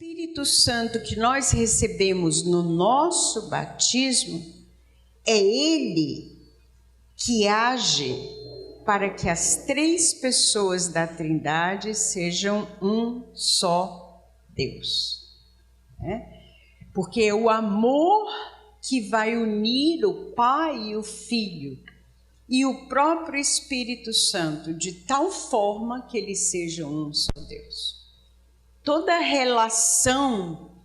Espírito Santo que nós recebemos no nosso batismo, é Ele que age para que as três pessoas da Trindade sejam um só Deus. Porque é o amor que vai unir o Pai e o Filho e o próprio Espírito Santo, de tal forma que eles sejam um só Deus. Toda relação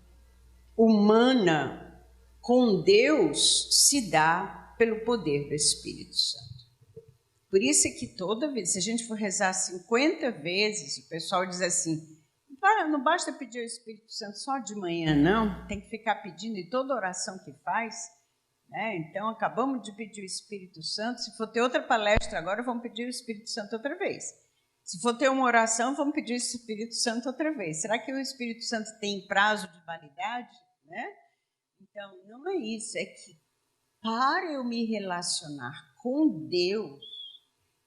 humana com Deus se dá pelo poder do Espírito Santo. Por isso é que toda vez, se a gente for rezar 50 vezes, o pessoal diz assim, não basta pedir o Espírito Santo só de manhã, não, tem que ficar pedindo em toda oração que faz. Então, acabamos de pedir o Espírito Santo, se for ter outra palestra agora, vamos pedir o Espírito Santo outra vez. Se for ter uma oração, vamos pedir o Espírito Santo outra vez. Será que o Espírito Santo tem prazo de validade? Então, não é isso. É que para eu me relacionar com Deus,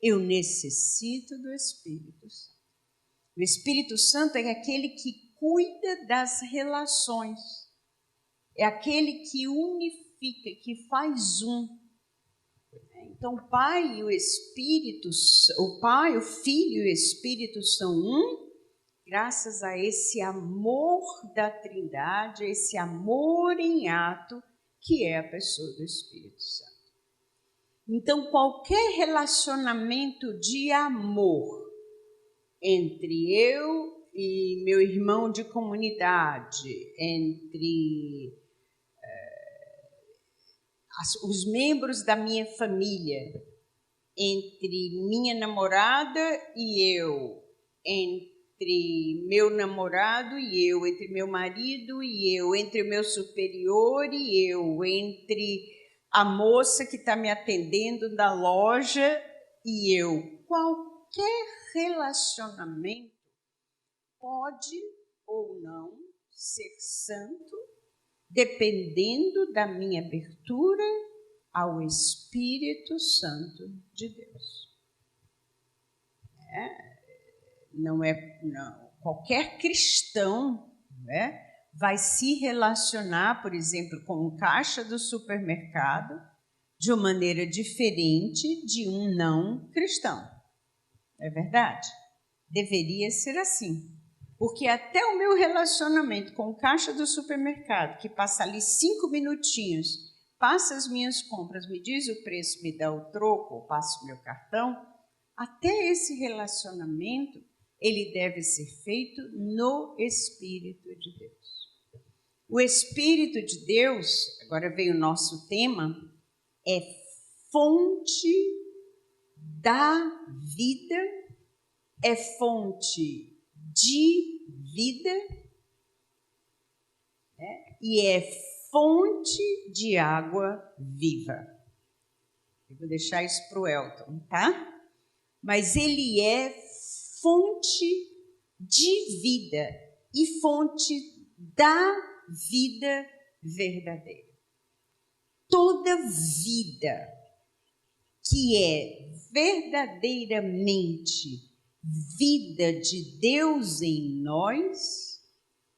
eu necessito do Espírito Santo. O Espírito Santo é aquele que cuida das relações. É aquele que unifica, que faz um. Então, o Pai e o Espírito, o Pai, o Filho e o Espírito são um, graças a esse amor da Trindade, esse amor em ato, que é a pessoa do Espírito Santo. Então, qualquer relacionamento de amor entre eu e meu irmão de comunidade, entre os membros da minha família, entre minha namorada e eu, entre meu namorado e eu, entre meu marido e eu, entre meu superior e eu, entre a moça que está me atendendo da loja e eu. Qualquer relacionamento pode ou não ser santo, dependendo da minha abertura ao Espírito Santo de Deus. Não, qualquer cristão vai se relacionar, por exemplo, com um caixa do supermercado de uma maneira diferente de um não cristão. É verdade? Deveria ser assim. Porque até o meu relacionamento com o caixa do supermercado, que passa ali 5 minutinhos, passa as minhas compras, me diz o preço, me dá o troco, ou passa o meu cartão, até esse relacionamento, ele deve ser feito no Espírito de Deus. O Espírito de Deus, agora vem o nosso tema, é fonte da vida, é fonte de vida, e é fonte de água viva. Eu vou deixar isso para o Elton, tá? Mas ele é fonte de vida e fonte da vida verdadeira. Toda vida que é verdadeiramente vida de Deus em nós,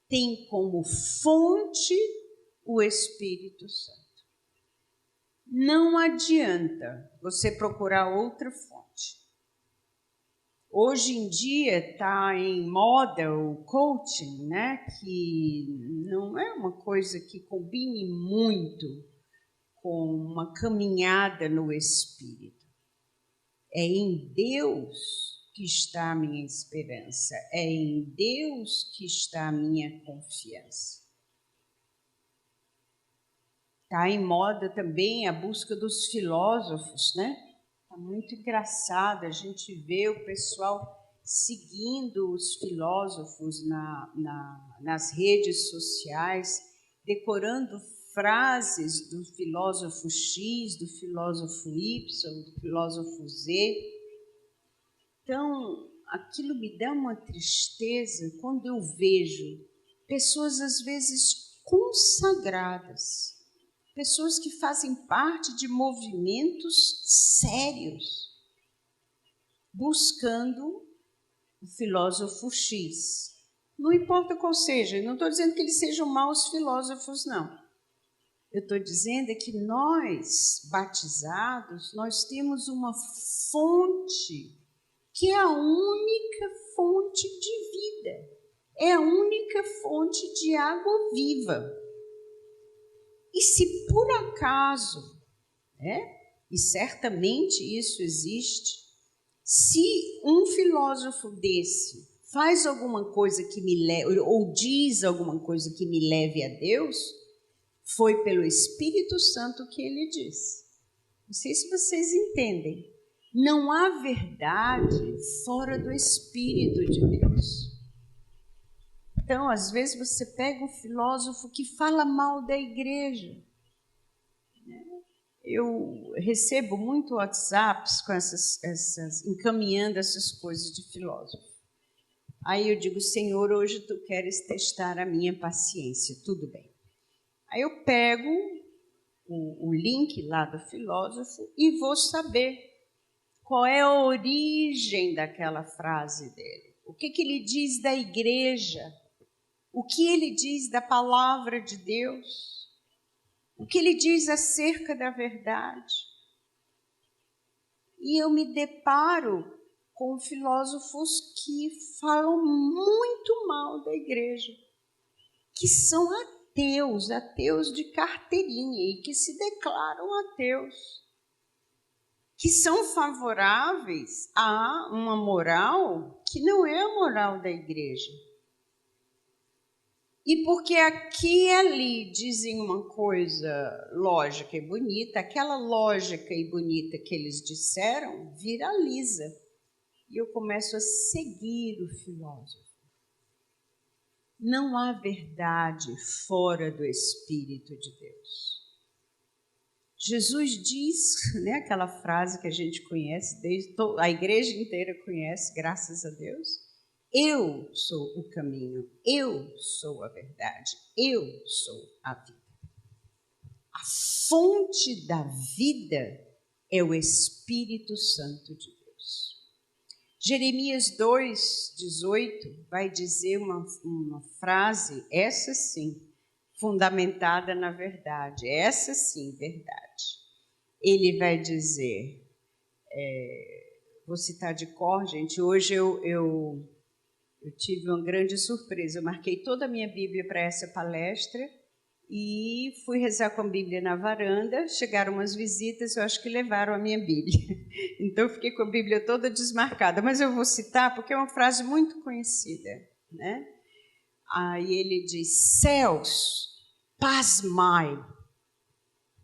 tem como fonte o Espírito Santo. Não adianta você procurar outra fonte. Hoje em dia está em moda o coaching, que não é uma coisa que combine muito com uma caminhada no Espírito. É em Deus que está a minha esperança, é em Deus que está a minha confiança. Está em moda também a busca dos filósofos, Está muito engraçado a gente ver o pessoal seguindo os filósofos nas redes sociais, decorando frases do filósofo X, do filósofo Y, do filósofo Z. Então, aquilo me dá uma tristeza quando eu vejo pessoas, às vezes, consagradas, pessoas que fazem parte de movimentos sérios, buscando o filósofo X. Não importa qual seja, não estou dizendo que eles sejam maus filósofos, não. Eu não estou dizendo que eles sejam maus filósofos, não. Eu estou dizendo é que nós, batizados, nós temos uma fonte que é a única fonte de vida, é a única fonte de água viva. E se por acaso, e certamente isso existe, se um filósofo desse faz alguma coisa que me leve, ou diz alguma coisa que me leve a Deus, foi pelo Espírito Santo que ele disse. Não sei se vocês entendem. Não há verdade fora do Espírito de Deus. Então, às vezes, você pega um filósofo que fala mal da igreja. Eu recebo muito WhatsApps com encaminhando essas coisas de filósofo. Aí eu digo, Senhor, hoje tu queres testar a minha paciência, tudo bem. Aí eu pego o link lá do filósofo e vou saber qual é a origem daquela frase dele. O que ele diz da igreja? O que ele diz da palavra de Deus? O que ele diz acerca da verdade? E eu me deparo com filósofos que falam muito mal da igreja, que são ateus de carteirinha e que se declaram ateus, que são favoráveis a uma moral que não é a moral da igreja. E porque aqui e ali dizem uma coisa lógica e bonita, aquela lógica e bonita que eles disseram viraliza. E eu começo a seguir o filósofo. Não há verdade fora do Espírito de Deus. Jesus diz, aquela frase que a gente conhece, a igreja inteira conhece, graças a Deus, eu sou o caminho, eu sou a verdade, eu sou a vida. A fonte da vida é o Espírito Santo de Deus. Jeremias 2:18 vai dizer uma frase, essa sim, fundamentada na verdade, essa sim, verdade. Ele vai dizer, vou citar de cor, gente, hoje eu tive uma grande surpresa, eu marquei toda a minha Bíblia para essa palestra e fui rezar com a Bíblia na varanda, chegaram umas visitas, eu acho que levaram a minha Bíblia. Então, eu fiquei com a Bíblia toda desmarcada, mas eu vou citar porque é uma frase muito conhecida, Aí ele diz, céus, pasmai,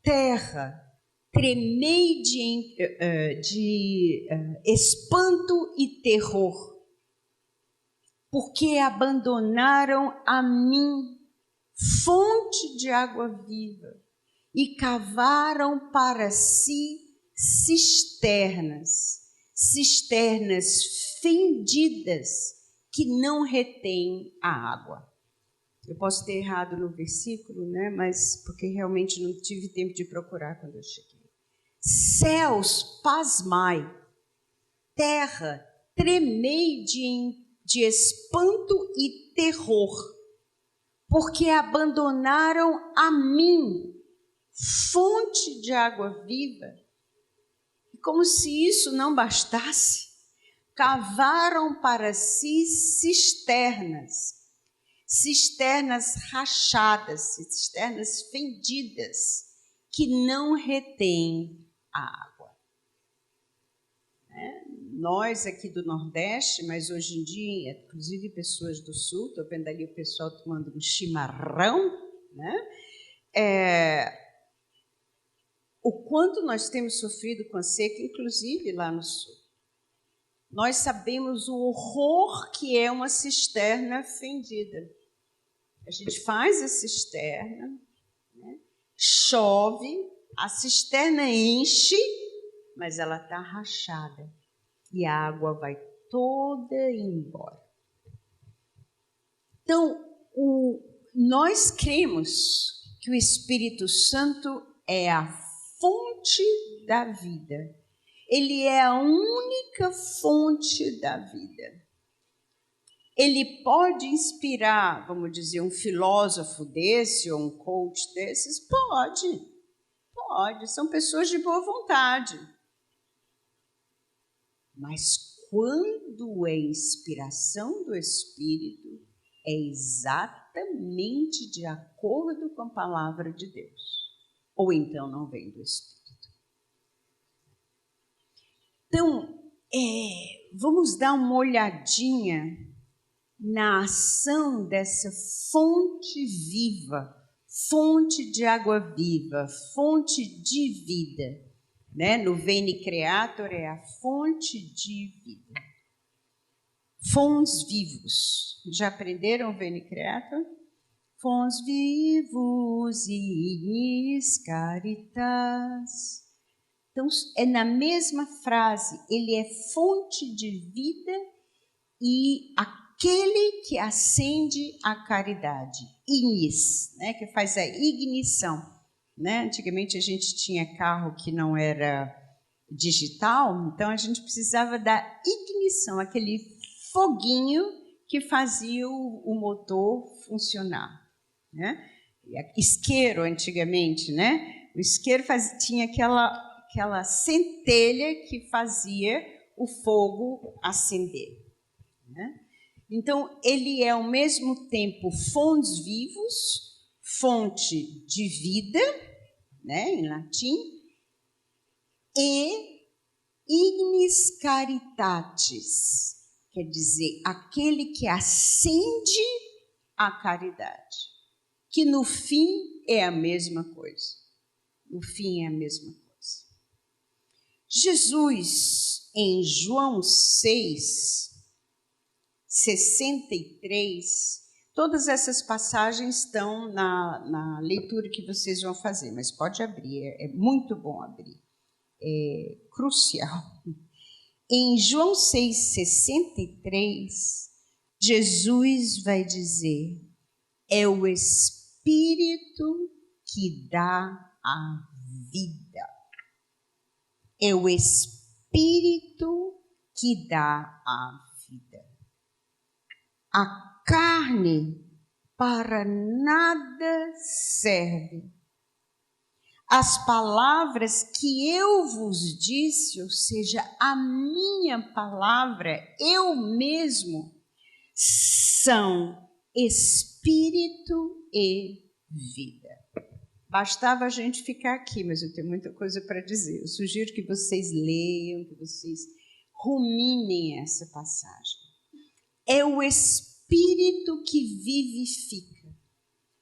terra, tremei de espanto e terror, porque abandonaram a mim, fonte de água viva, e cavaram para si cisternas fendidas que não retêm a água. Eu posso ter errado no versículo, mas porque realmente não tive tempo de procurar quando eu cheguei. Céus, pasmai, terra, tremei de espanto e terror, porque abandonaram a mim, fonte de água viva. E como se isso não bastasse, cavaram para si cisternas rachadas, cisternas fendidas, que não retêm a água. Nós aqui do Nordeste, mas hoje em dia, inclusive pessoas do Sul, estou vendo ali o pessoal tomando um chimarrão, o quanto nós temos sofrido com a seca, inclusive lá no Sul. Nós sabemos o horror que é uma cisterna fendida. A gente faz a cisterna, chove, a cisterna enche, mas ela está rachada e a água vai toda embora. Então, nós cremos que o Espírito Santo é a fonte da vida. Ele é a única fonte da vida. Ele pode inspirar, vamos dizer, um filósofo desse ou um coach desses? Pode, pode. São pessoas de boa vontade. Mas quando é inspiração do Espírito, é exatamente de acordo com a palavra de Deus. Ou então não vem do Espírito. Então, vamos dar uma olhadinha na ação dessa fonte viva, fonte de água viva, fonte de vida. Né? No Veni Creator é a fonte de vida. Fons vivos. Já aprenderam o Veni Creator? Fons vivos ignis caritas. Então, é na mesma frase, ele é fonte de vida e aquele que acende a caridade. Ignis, né, que faz a ignição. Né? Antigamente a gente tinha carro que não era digital, então a gente precisava da ignição, aquele foguinho que fazia o motor funcionar. Né? Isqueiro, antigamente, né? O isqueiro tinha aquela centelha que fazia o fogo acender. Né? Então, ele é ao mesmo tempo fons vivos, fonte de vida, né, em latim, e ignis caritatis, quer dizer, aquele que acende a caridade, que no fim é a mesma coisa. No fim é a mesma coisa. Jesus, em João 6, 63, todas essas passagens estão na leitura que vocês vão fazer, mas pode abrir, é muito bom abrir, é crucial. Em João 6, 63, Jesus vai dizer, é o Espírito que dá a vida. É o Espírito que dá a vida. A carne para nada serve. As palavras que eu vos disse, ou seja, a minha palavra, eu mesmo, são espírito e vida. Bastava a gente ficar aqui, mas eu tenho muita coisa para dizer. Eu sugiro que vocês leiam, que vocês ruminem essa passagem. É o Espírito que vivifica.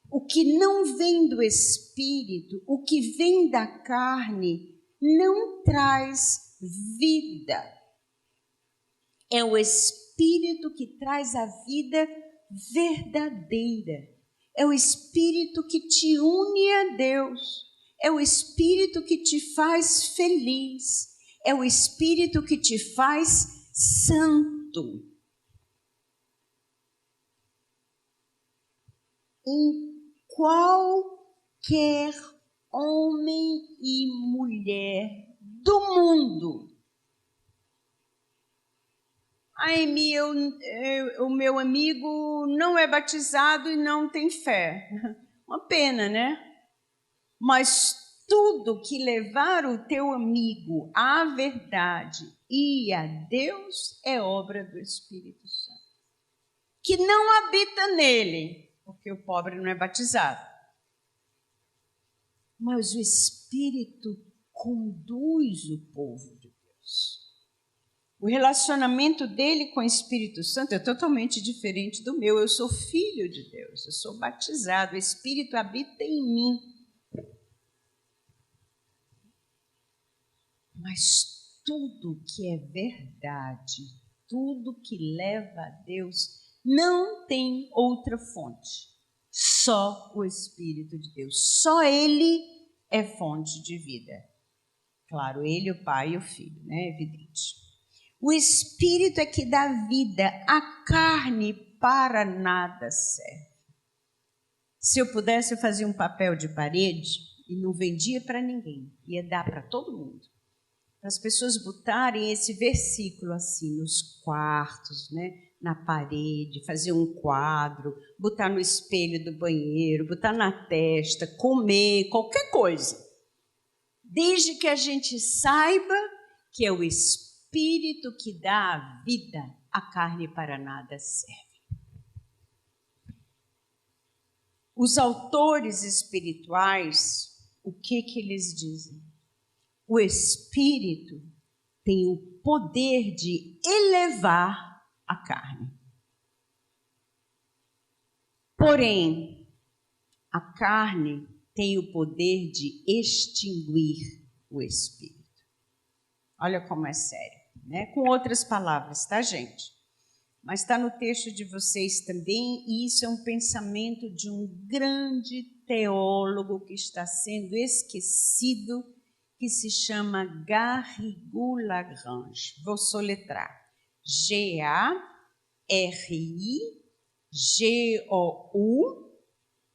O que não vem do Espírito, o que vem da carne, não traz vida. É o Espírito que traz a vida verdadeira. É o Espírito que te une a Deus. É o Espírito que te faz feliz. É o Espírito que te faz santo. Em qualquer homem e mulher do mundo. Aime, o meu amigo não é batizado e não tem fé. Uma pena, né? Mas tudo que levar o teu amigo à verdade e a Deus é obra do Espírito Santo, que não habita nele, porque o pobre não é batizado. Mas o Espírito conduz o povo de Deus. O relacionamento dele com o Espírito Santo é totalmente diferente do meu. Eu sou filho de Deus, eu sou batizado, o Espírito habita em mim. Mas tudo que é verdade, tudo que leva a Deus, não tem outra fonte. Só o Espírito de Deus. Só Ele é fonte de vida. Claro, Ele, o Pai e o Filho, né? É evidente. O Espírito é que dá vida, a carne para nada serve. Se eu pudesse, eu fazia um papel de parede e não vendia para ninguém, ia dar para todo mundo. Para as pessoas botarem esse versículo assim nos quartos, né? na parede, fazer um quadro, botar no espelho do banheiro, botar na testa, comer, qualquer coisa. Desde que a gente saiba que é o Espírito que dá a vida, a carne para nada serve. Os autores espirituais, o que eles dizem? O Espírito tem o poder de elevar a carne. Porém, a carne tem o poder de extinguir o Espírito. Olha como é sério, né? Com outras palavras, tá, gente? Mas está no texto de vocês também, e isso é um pensamento de um grande teólogo que está sendo esquecido, que se chama Garrigou-Lagrange. Vou soletrar. G-A-R-I-G-O-U,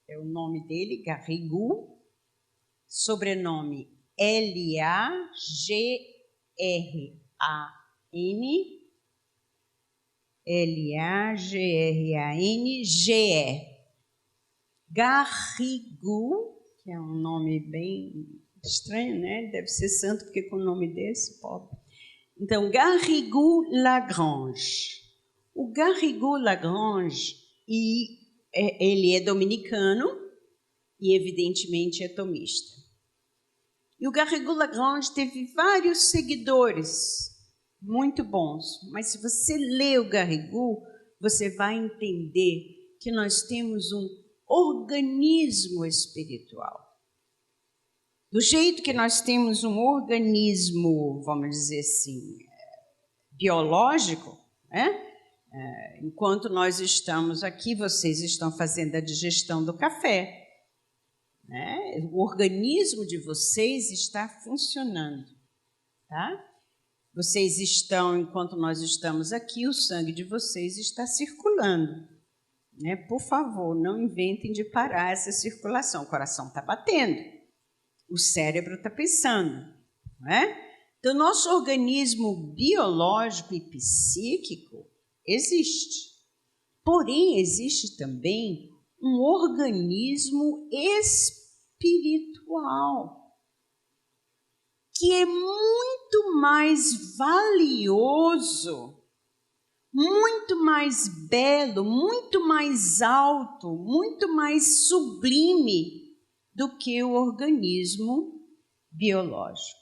é o nome dele, Garrigou, sobrenome L-A-G-R-A-N, L-A-G-R-A-N-G-E. Garrigou, que é um nome bem estranho, né? Deve ser santo, porque com o nome desse, pobre. Então, Garrigou-Lagrange. O Garrigou-Lagrange, ele é dominicano e, evidentemente, é tomista. E o Garrigou-Lagrange teve vários seguidores muito bons, mas se você lê o Garrigou, você vai entender que nós temos um organismo espiritual. Do jeito que nós temos um organismo, vamos dizer assim, biológico, né? Enquanto nós estamos aqui, vocês estão fazendo a digestão do café, né? O organismo de vocês está funcionando, tá? Vocês estão, enquanto nós estamos aqui, o sangue de vocês está circulando, né? Por favor, não inventem de parar essa circulação. O coração está batendo, o cérebro está pensando, não é? Então, nosso organismo biológico e psíquico existe. Porém, existe também um organismo espiritual, que é muito mais valioso, muito mais belo, muito mais alto, muito mais sublime do que o organismo biológico,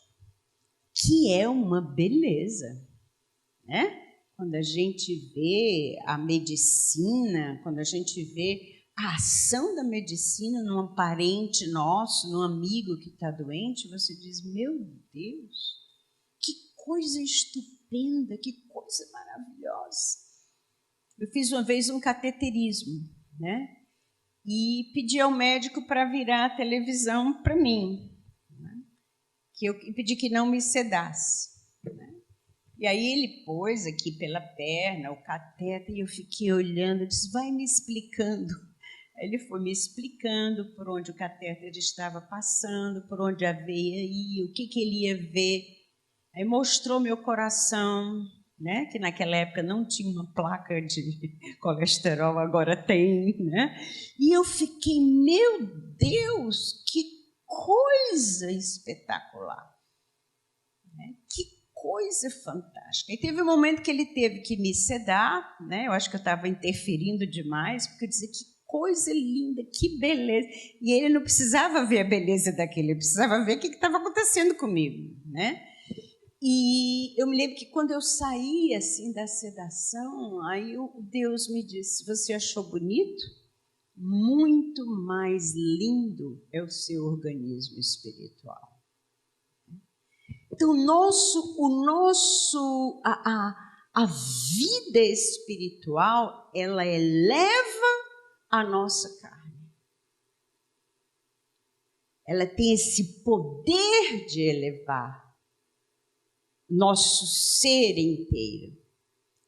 que é uma beleza, né? Quando a gente vê a medicina, quando a gente vê a ação da medicina num parente nosso, num amigo que está doente, você diz, meu Deus, que coisa estupenda, que coisa maravilhosa. Eu fiz uma vez um cateterismo, né? E pedi ao médico para virar a televisão para mim, né? Que eu pedi que não me sedasse, né? E aí ele pôs aqui pela perna o cateter e eu fiquei olhando, disse, vai me explicando. Ele foi me explicando por onde o catéter estava passando, por onde a veia ia, o que ele ia ver. Aí mostrou meu coração, né? Que naquela época não tinha uma placa de colesterol, agora tem, né? E eu fiquei, meu Deus, que coisa espetacular, né? Que coisa fantástica. E teve um momento que ele teve que me sedar, né? Eu acho que eu estava interferindo demais, porque eu dizia que coisa linda, que beleza. E ele não precisava ver a beleza daquele, ele precisava ver o que estava acontecendo comigo, né? E eu me lembro que quando eu saí assim da sedação, aí Deus me disse, você achou bonito? Muito mais lindo é o seu organismo espiritual. Então, a vida espiritual, ela eleva a nossa carne. Ela tem esse poder de elevar nosso ser inteiro,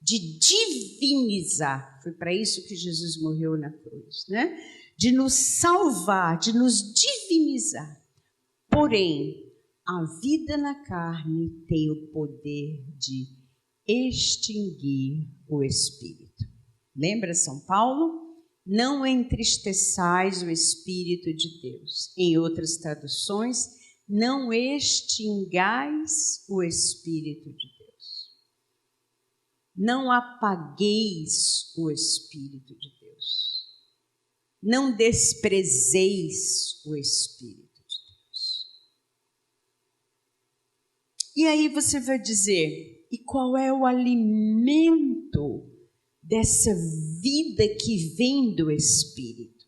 de divinizar. Foi para isso que Jesus morreu na cruz, né? De nos salvar, de nos divinizar. Porém, a vida na carne tem o poder de extinguir o Espírito. Lembra São Paulo? Não entristeçais o Espírito de Deus. Em outras traduções, não extingais o Espírito de Deus. Não apagueis o Espírito de Deus. Não desprezeis o Espírito de Deus. E aí você vai dizer, e qual é o alimento dessa vida que vem do Espírito?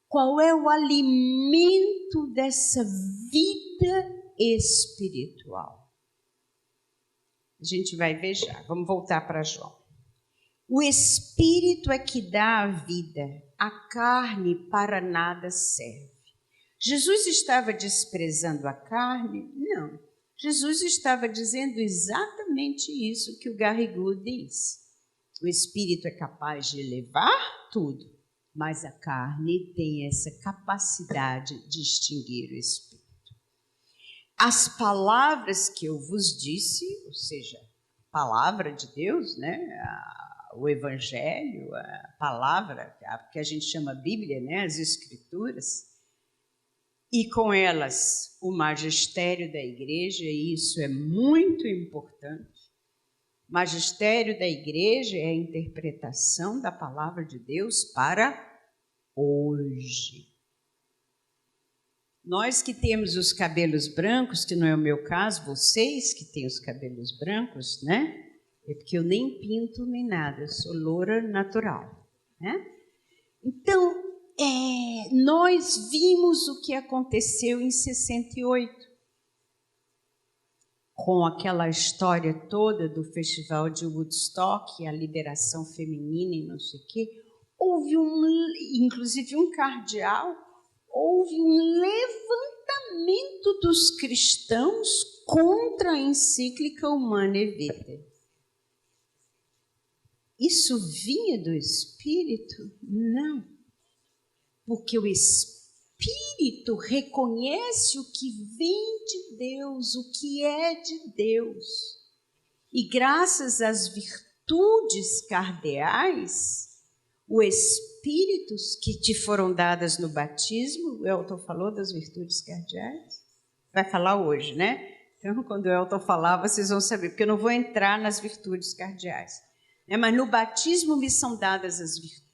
Qual é o alimento dessa vida espiritual? A gente vai ver já. Vamos voltar para João. O Espírito é que dá a vida, a carne para nada serve. Jesus estava desprezando a carne? Não. Jesus estava dizendo exatamente isso que o Garrigou diz. O Espírito é capaz de levar tudo, mas a carne tem essa capacidade de extinguir o Espírito. As palavras que eu vos disse, ou seja, a palavra de Deus, né? O Evangelho, a palavra, que a gente chama Bíblia, né? As Escrituras, e com elas o magistério da igreja, e isso é muito importante. O magistério da igreja é a interpretação da palavra de Deus para hoje. Nós que temos os cabelos brancos, que não é o meu caso, vocês que têm os cabelos brancos, né? É porque eu nem pinto nem nada, eu sou loura natural, né? Então, nós vimos o que aconteceu em 68, com aquela história toda do festival de Woodstock, a liberação feminina e não sei o quê. Houve inclusive um cardeal, houve um levantamento dos cristãos contra a encíclica Humanae Vitae. Isso vinha do Espírito? Não. Porque o Espírito reconhece o que vem de Deus, o que é de Deus. E graças às virtudes cardeais, os Espíritos que te foram dadas no batismo, o Elton falou das virtudes cardeais? Vai falar hoje, né? Então, quando o Elton falar, vocês vão saber, porque eu não vou entrar nas virtudes cardeais. Mas no batismo me são dadas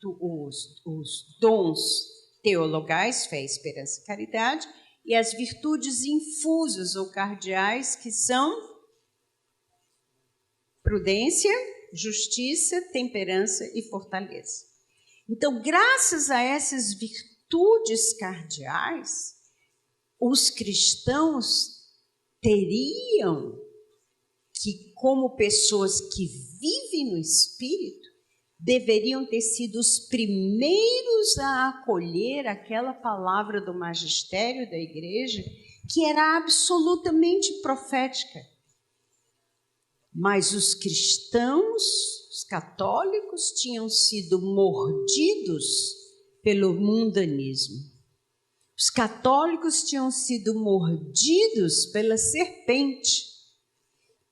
os dons teologais, fé, esperança e caridade, e as virtudes infusas ou cardeais, que são prudência, justiça, temperança e fortaleza. Então, graças a essas virtudes cardeais, os cristãos teriam que, como pessoas que vivem no Espírito, deveriam ter sido os primeiros a acolher aquela palavra do magistério da igreja, que era absolutamente profética. Mas os cristãos, os católicos, tinham sido mordidos pelo mundanismo. Os católicos tinham sido mordidos pela serpente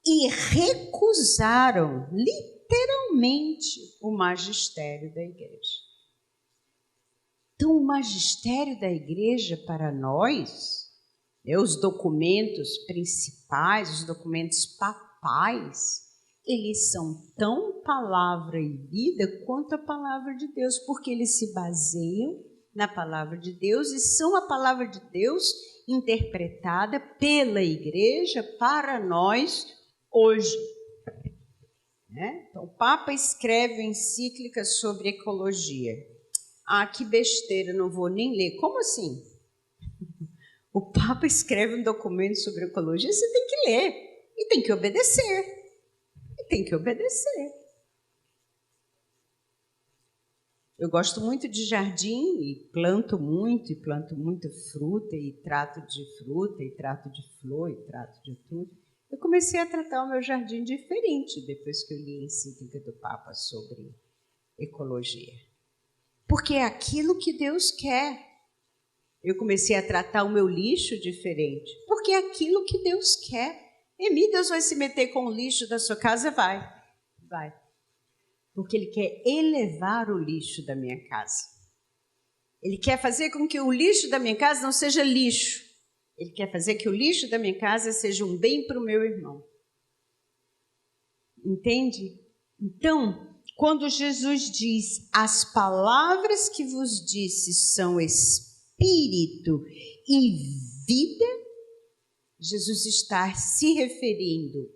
e recusaram literalmente o magistério da igreja. Então, o magistério da igreja para nós, os documentos principais, os documentos papais, eles são tão palavra e vida quanto a palavra de Deus, porque eles se baseiam na palavra de Deus e são a palavra de Deus interpretada pela igreja para nós hoje. Então, o Papa escreve encíclica sobre ecologia. Ah, que besteira, não vou nem ler. Como assim? O Papa escreve um documento sobre ecologia, você tem que ler e tem que obedecer. Eu gosto muito de jardim e planto muita fruta e trato de fruta e trato de flor e trato de tudo. Eu comecei a tratar o meu jardim diferente depois que eu li a encíclica do Papa sobre ecologia. Porque é aquilo que Deus quer. Eu comecei a tratar o meu lixo diferente, porque é aquilo que Deus quer. Deus vai se meter com o lixo da sua casa? Vai. Porque Ele quer elevar o lixo da minha casa. Ele quer fazer com que o lixo da minha casa não seja lixo. Ele quer fazer que o lixo da minha casa seja um bem para o meu irmão. Entende? Então, quando Jesus diz, as palavras que vos disse são espírito e vida, Jesus está se referindo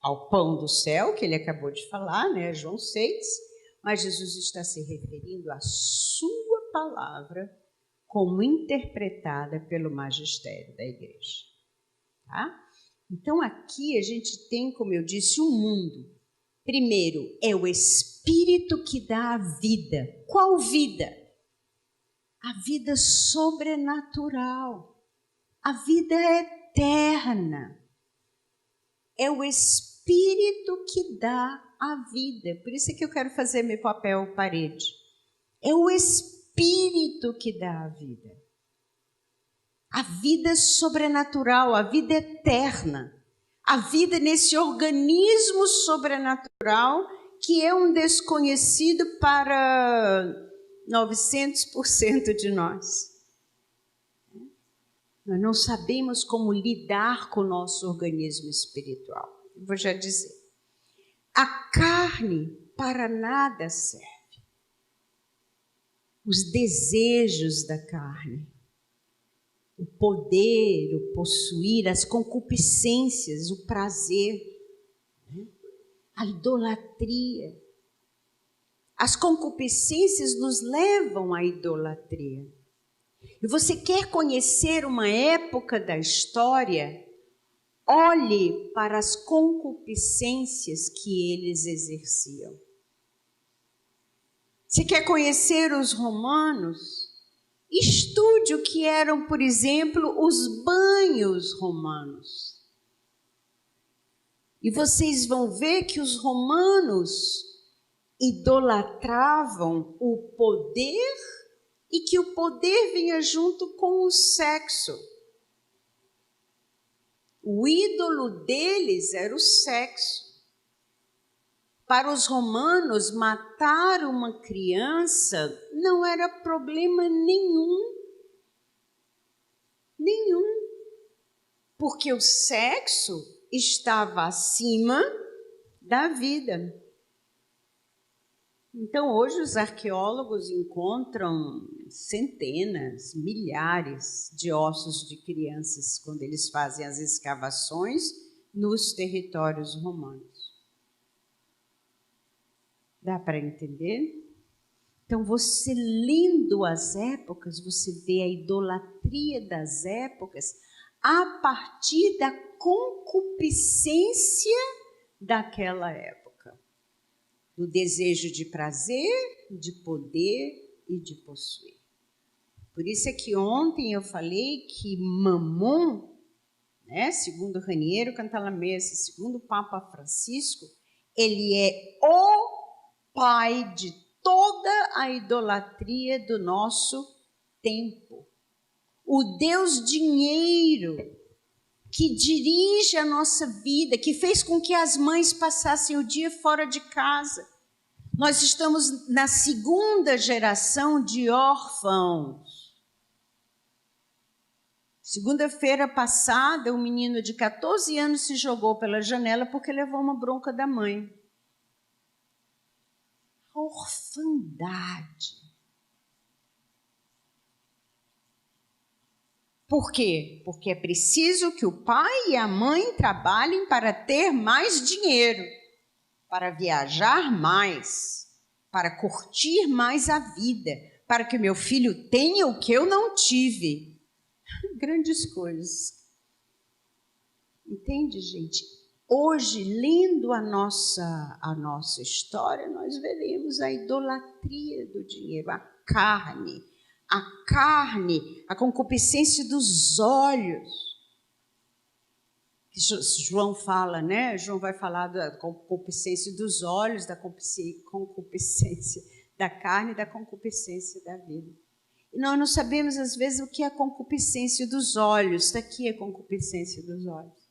ao pão do céu, que ele acabou de falar, né? João 6, mas Jesus está se referindo à sua palavra como interpretada pelo magistério da igreja. Tá? Então, aqui a gente tem, como eu disse, um mundo. Primeiro, é o Espírito que dá a vida. Qual vida? A vida sobrenatural. A vida eterna. É o Espírito que dá a vida. Por isso é que eu quero fazer meu papel parede. É o Espírito que dá a vida. A vida sobrenatural, a vida eterna. A vida nesse organismo sobrenatural que é um desconhecido para 900% de nós. Nós não sabemos como lidar com o nosso organismo espiritual. Eu vou já dizer. A carne para nada serve. Os desejos da carne, o poder, o possuir, as concupiscências, o prazer, a idolatria. As concupiscências nos levam à idolatria. E você quer conhecer uma época da história? Olhe para as concupiscências que eles exerciam. Você quer conhecer os romanos? Estude o que eram, por exemplo, os banhos romanos. E vocês vão ver que os romanos idolatravam o poder e que o poder vinha junto com o sexo. O ídolo deles era o sexo. Para os romanos, matar uma criança não era problema nenhum. Porque o sexo estava acima da vida. Então, hoje os arqueólogos encontram centenas, milhares de ossos de crianças quando eles fazem as escavações nos territórios romanos. Dá para entender? Então, você lendo as épocas, você vê a idolatria das épocas a partir da concupiscência daquela época. Do desejo de prazer, de poder e de possuir. Por isso é que ontem eu falei que Mamon, né, segundo Raniero Cantalamessa, segundo o Papa Francisco, ele é o pai de toda a idolatria do nosso tempo. O Deus dinheiro que dirige a nossa vida, que fez com que as mães passassem o dia fora de casa. Nós estamos na segunda geração de órfãos. Segunda-feira passada, um menino de 14 anos se jogou pela janela porque levou uma bronca da mãe. A orfandade. Por quê? Porque é preciso que o pai e a mãe trabalhem para ter mais dinheiro, para viajar mais, para curtir mais a vida, para que meu filho tenha o que eu não tive. Grandes coisas. Entende, gente? Hoje, lendo a nossa história, nós veremos a idolatria do dinheiro, a carne, a concupiscência dos olhos. João fala, né? João vai falar da concupiscência dos olhos, da concupiscência da carne e da concupiscência da vida. E nós não sabemos, às vezes, o que é a concupiscência dos olhos. Está aqui a concupiscência dos olhos.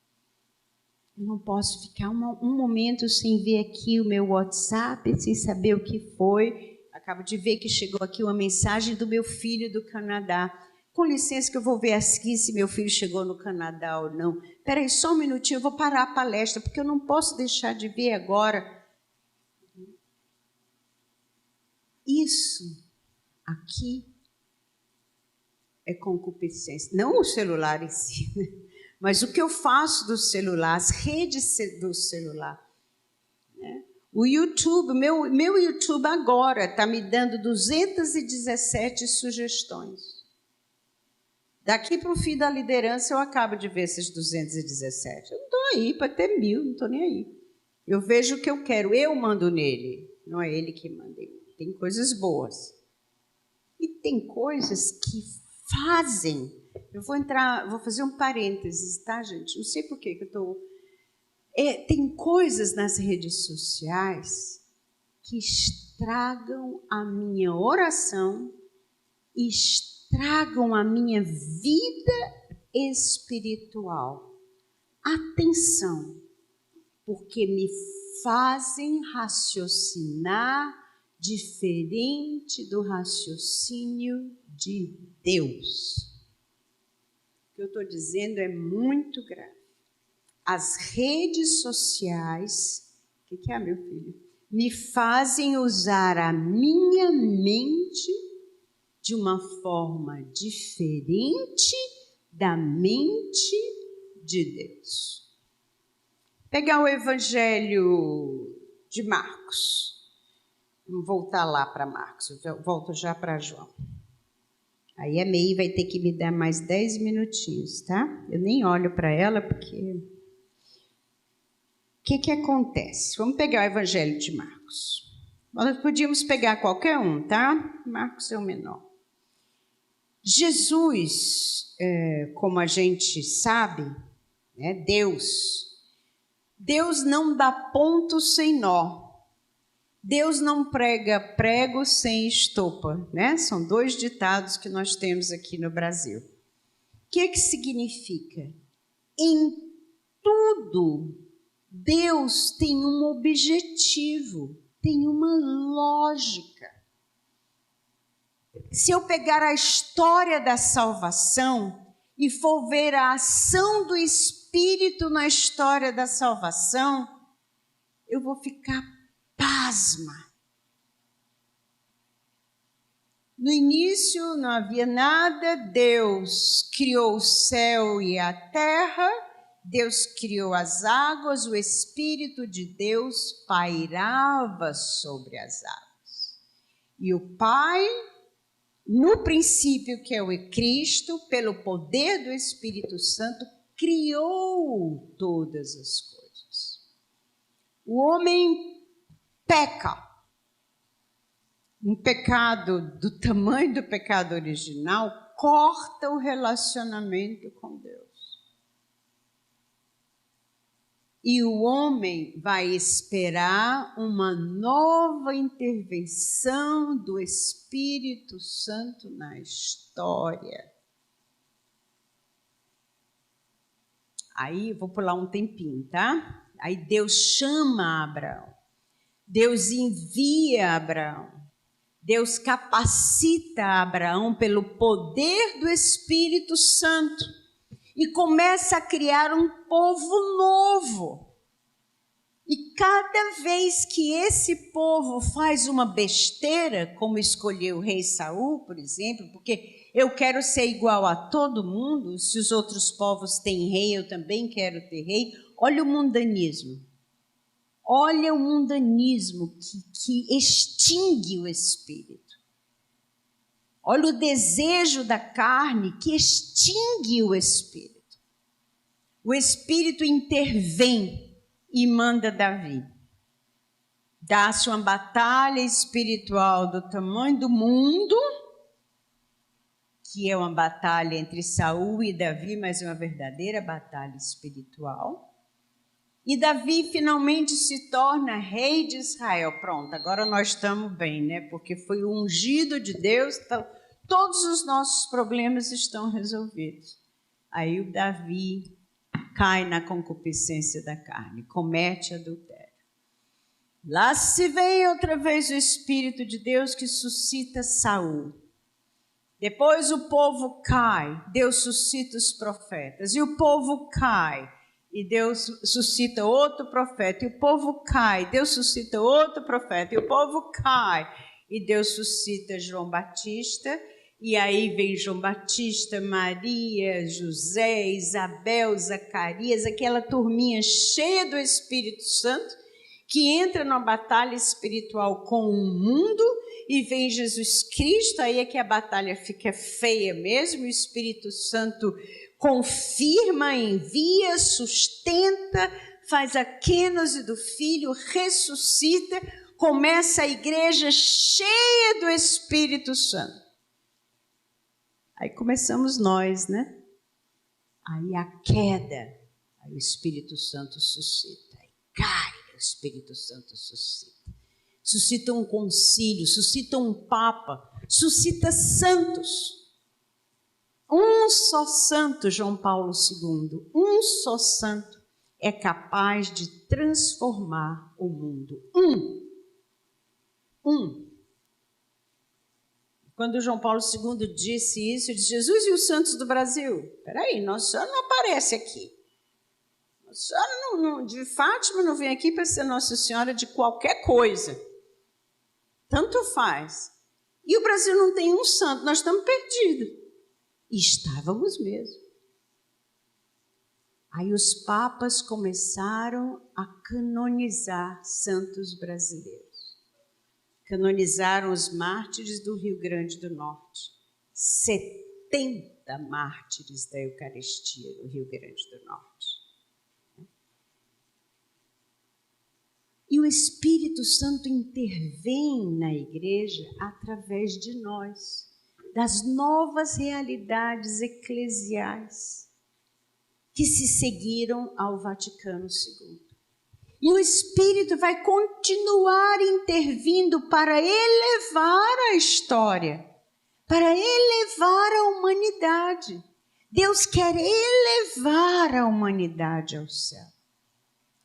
Eu não posso ficar um momento sem ver aqui o meu WhatsApp, sem saber o que foi. Acabo de ver que chegou aqui uma mensagem do meu filho do Canadá. Com licença que eu vou ver aqui se meu filho chegou no Canadá ou não. Espera aí, só um minutinho, eu vou parar a palestra, porque eu não posso deixar de ver agora. Isso aqui é concupiscência. Não o celular em si, né? Mas o que eu faço do celular, as redes do celular. Né? O YouTube, meu YouTube agora está me dando 217 sugestões. Daqui para o fim da liderança eu acabo de ver esses 217. Eu não estou aí para ter 1000, não estou nem aí. Eu vejo o que eu quero, eu mando nele, não é ele que manda. Tem coisas boas. E tem coisas que fazem. Eu vou fazer um parênteses, tá, gente? Não sei por que eu estou... tem coisas nas redes sociais que estragam a minha oração, estragam a minha vida espiritual. Atenção, porque me fazem raciocinar diferente do raciocínio de Deus. O que eu estou dizendo é muito grave. As redes sociais, o que é, meu filho? Me fazem usar a minha mente de uma forma diferente da mente de Deus. Pegar o Evangelho de Marcos. Vamos voltar lá para Marcos, eu volto já para João. Aí a Mei vai ter que me dar mais 10 minutinhos, tá? Eu nem olho para ela porque... O que acontece? Vamos pegar o Evangelho de Marcos. Nós podíamos pegar qualquer um, tá? Marcos é o menor. Jesus, como a gente sabe, né, Deus não dá ponto sem nó. Deus não prega prego sem estopa, né? São 2 ditados que nós temos aqui no Brasil. O que significa? Em tudo, Deus tem um objetivo, tem uma lógica. Se eu pegar a história da salvação e for ver a ação do Espírito na história da salvação, eu vou ficar pasma. No início não havia nada, Deus criou o céu e a terra, Deus criou as águas, o Espírito de Deus pairava sobre as águas. E o Pai, no princípio que é o Cristo, pelo poder do Espírito Santo, criou todas as coisas. O homem peca. Um pecado do tamanho do pecado original corta o relacionamento com Deus. E o homem vai esperar uma nova intervenção do Espírito Santo na história. Aí, vou pular um tempinho, tá? Aí Deus chama Abraão. Deus envia Abraão. Deus capacita Abraão pelo poder do Espírito Santo e começa a criar um povo novo. E cada vez que esse povo faz uma besteira, como escolher o rei Saul, por exemplo, porque eu quero ser igual a todo mundo, se os outros povos têm rei, eu também quero ter rei. Olha o mundanismo. Olha o mundanismo que extingue o espírito. Olha o desejo da carne que extingue o espírito. O espírito intervém e manda Davi. Dá-se uma batalha espiritual do tamanho do mundo, que é uma batalha entre Saul e Davi, mas é uma verdadeira batalha espiritual. E Davi finalmente se torna rei de Israel. Pronto, agora nós estamos bem, né? Porque foi o ungido de Deus, então todos os nossos problemas estão resolvidos. Aí o Davi cai na concupiscência da carne, comete adultério. Lá se vem outra vez o Espírito de Deus que suscita Saul. Depois o povo cai, Deus suscita os profetas. E o povo cai, e Deus suscita outro profeta. E o povo cai, Deus suscita outro profeta. E o povo cai, e Deus suscita João Batista. E aí vem João Batista, Maria, José, Isabel, Zacarias, aquela turminha cheia do Espírito Santo, que entra numa batalha espiritual com o mundo, e vem Jesus Cristo, aí é que a batalha fica feia mesmo, o Espírito Santo confirma, envia, sustenta, faz a quênose do Filho, ressuscita, começa a igreja cheia do Espírito Santo. Aí começamos nós, né? Aí a queda, aí o Espírito Santo suscita, aí cai, o Espírito Santo suscita. Suscita um concílio, suscita um papa, suscita santos. Um só santo, João Paulo II, um só santo é capaz de transformar o mundo. Um. Quando João Paulo II disse isso, ele disse: Jesus e os santos do Brasil. Espera aí, Nossa Senhora não aparece aqui. Nossa Senhora de Fátima não vem aqui para ser Nossa Senhora de qualquer coisa. Tanto faz. E o Brasil não tem um santo, nós estamos perdidos. E estávamos mesmo. Aí os papas começaram a canonizar santos brasileiros. Canonizaram os mártires do Rio Grande do Norte. 70 mártires da Eucaristia do Rio Grande do Norte. E o Espírito Santo intervém na igreja através de nós, das novas realidades eclesiais que se seguiram ao Vaticano II. E o Espírito vai continuar intervindo para elevar a história, para elevar a humanidade. Deus quer elevar a humanidade ao céu.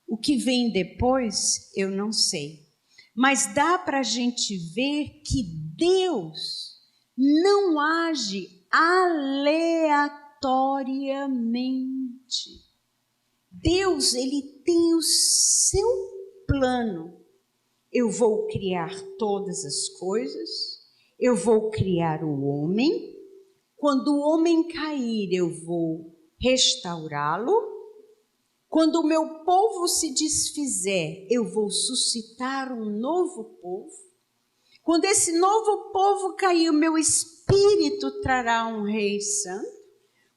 O que vem depois, eu não sei. Mas dá para a gente ver que Deus não age aleatoriamente. Deus, ele tem o seu plano. Eu vou criar todas as coisas, eu vou criar o homem. Quando o homem cair, eu vou restaurá-lo. Quando o meu povo se desfizer, eu vou suscitar um novo povo. Quando esse novo povo cair, o meu espírito trará um rei santo.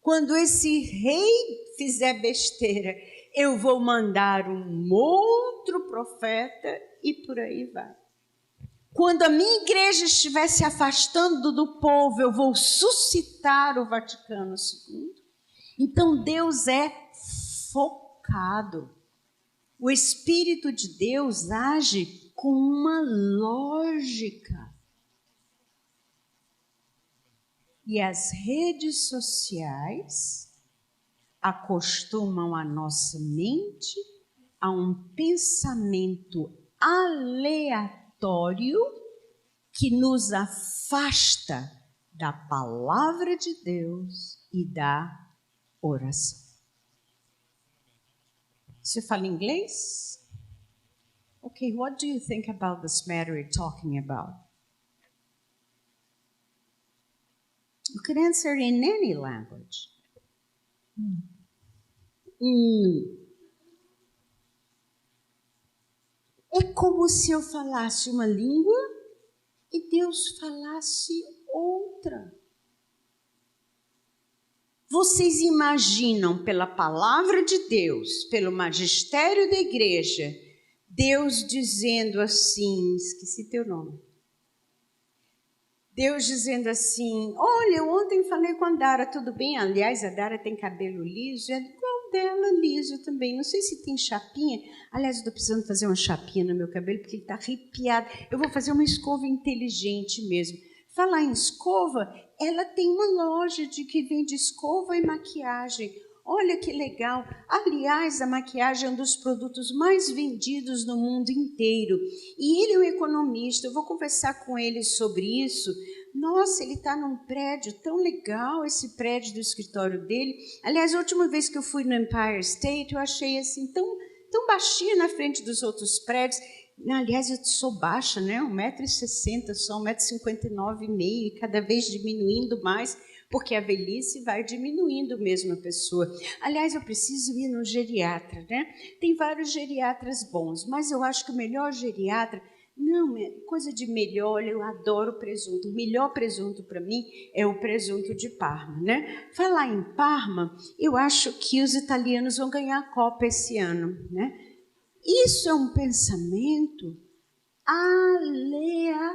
Quando esse rei fizer besteira, eu vou mandar um outro profeta e por aí vai. Quando a minha igreja estiver se afastando do povo, eu vou suscitar o Vaticano II. Então Deus é focado. O Espírito de Deus age com uma lógica. E as redes sociais acostumam a nossa mente a um pensamento aleatório que nos afasta da palavra de Deus e da oração. Você fala inglês? Okay, what do you think about this matter you're talking about? You could answer in any language. É como se eu falasse uma língua e Deus falasse outra. Vocês imaginam pela palavra de Deus, pelo magistério da igreja, Deus dizendo assim, esqueci teu nome. Deus dizendo assim, olha, eu ontem falei com a Dara, tudo bem? Aliás, a Dara tem cabelo liso, é igual dela, liso também. Não sei se tem chapinha. Aliás, eu estou precisando fazer uma chapinha no meu cabelo, porque ele está arrepiado. Eu vou fazer uma escova inteligente mesmo. Falar em escova, ela tem uma loja de que vende escova e maquiagem. Olha que legal. Aliás, a maquiagem é um dos produtos mais vendidos no mundo inteiro. E ele é um economista, eu vou conversar com ele sobre isso. Nossa, ele está num prédio tão legal, esse prédio do escritório dele. Aliás, a última vez que eu fui no Empire State, eu achei assim tão baixinho na frente dos outros prédios. Aliás, eu sou baixa, né? 1,60 m, só 1,59 m, e cada vez diminuindo mais, porque a velhice vai diminuindo mesmo a pessoa. Aliás, eu preciso ir no geriatra, né? Tem vários geriatras bons, mas eu acho que o melhor geriatra, não, é coisa de melhor, eu adoro presunto. O melhor presunto para mim é o presunto de Parma, né? Falar em Parma, eu acho que os italianos vão ganhar a Copa esse ano, né? Isso é um pensamento aleatório.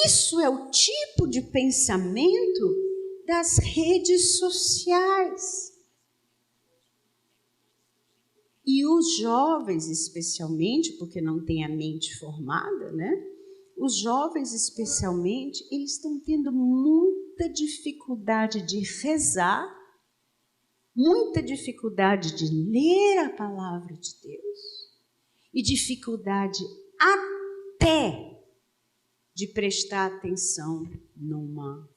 Isso é o tipo de pensamento das redes sociais. E os jovens, especialmente, porque não têm a mente formada, né? Os jovens, especialmente, eles estão tendo muita dificuldade de rezar, muita dificuldade de ler a palavra de Deus e dificuldade até de prestar atenção numa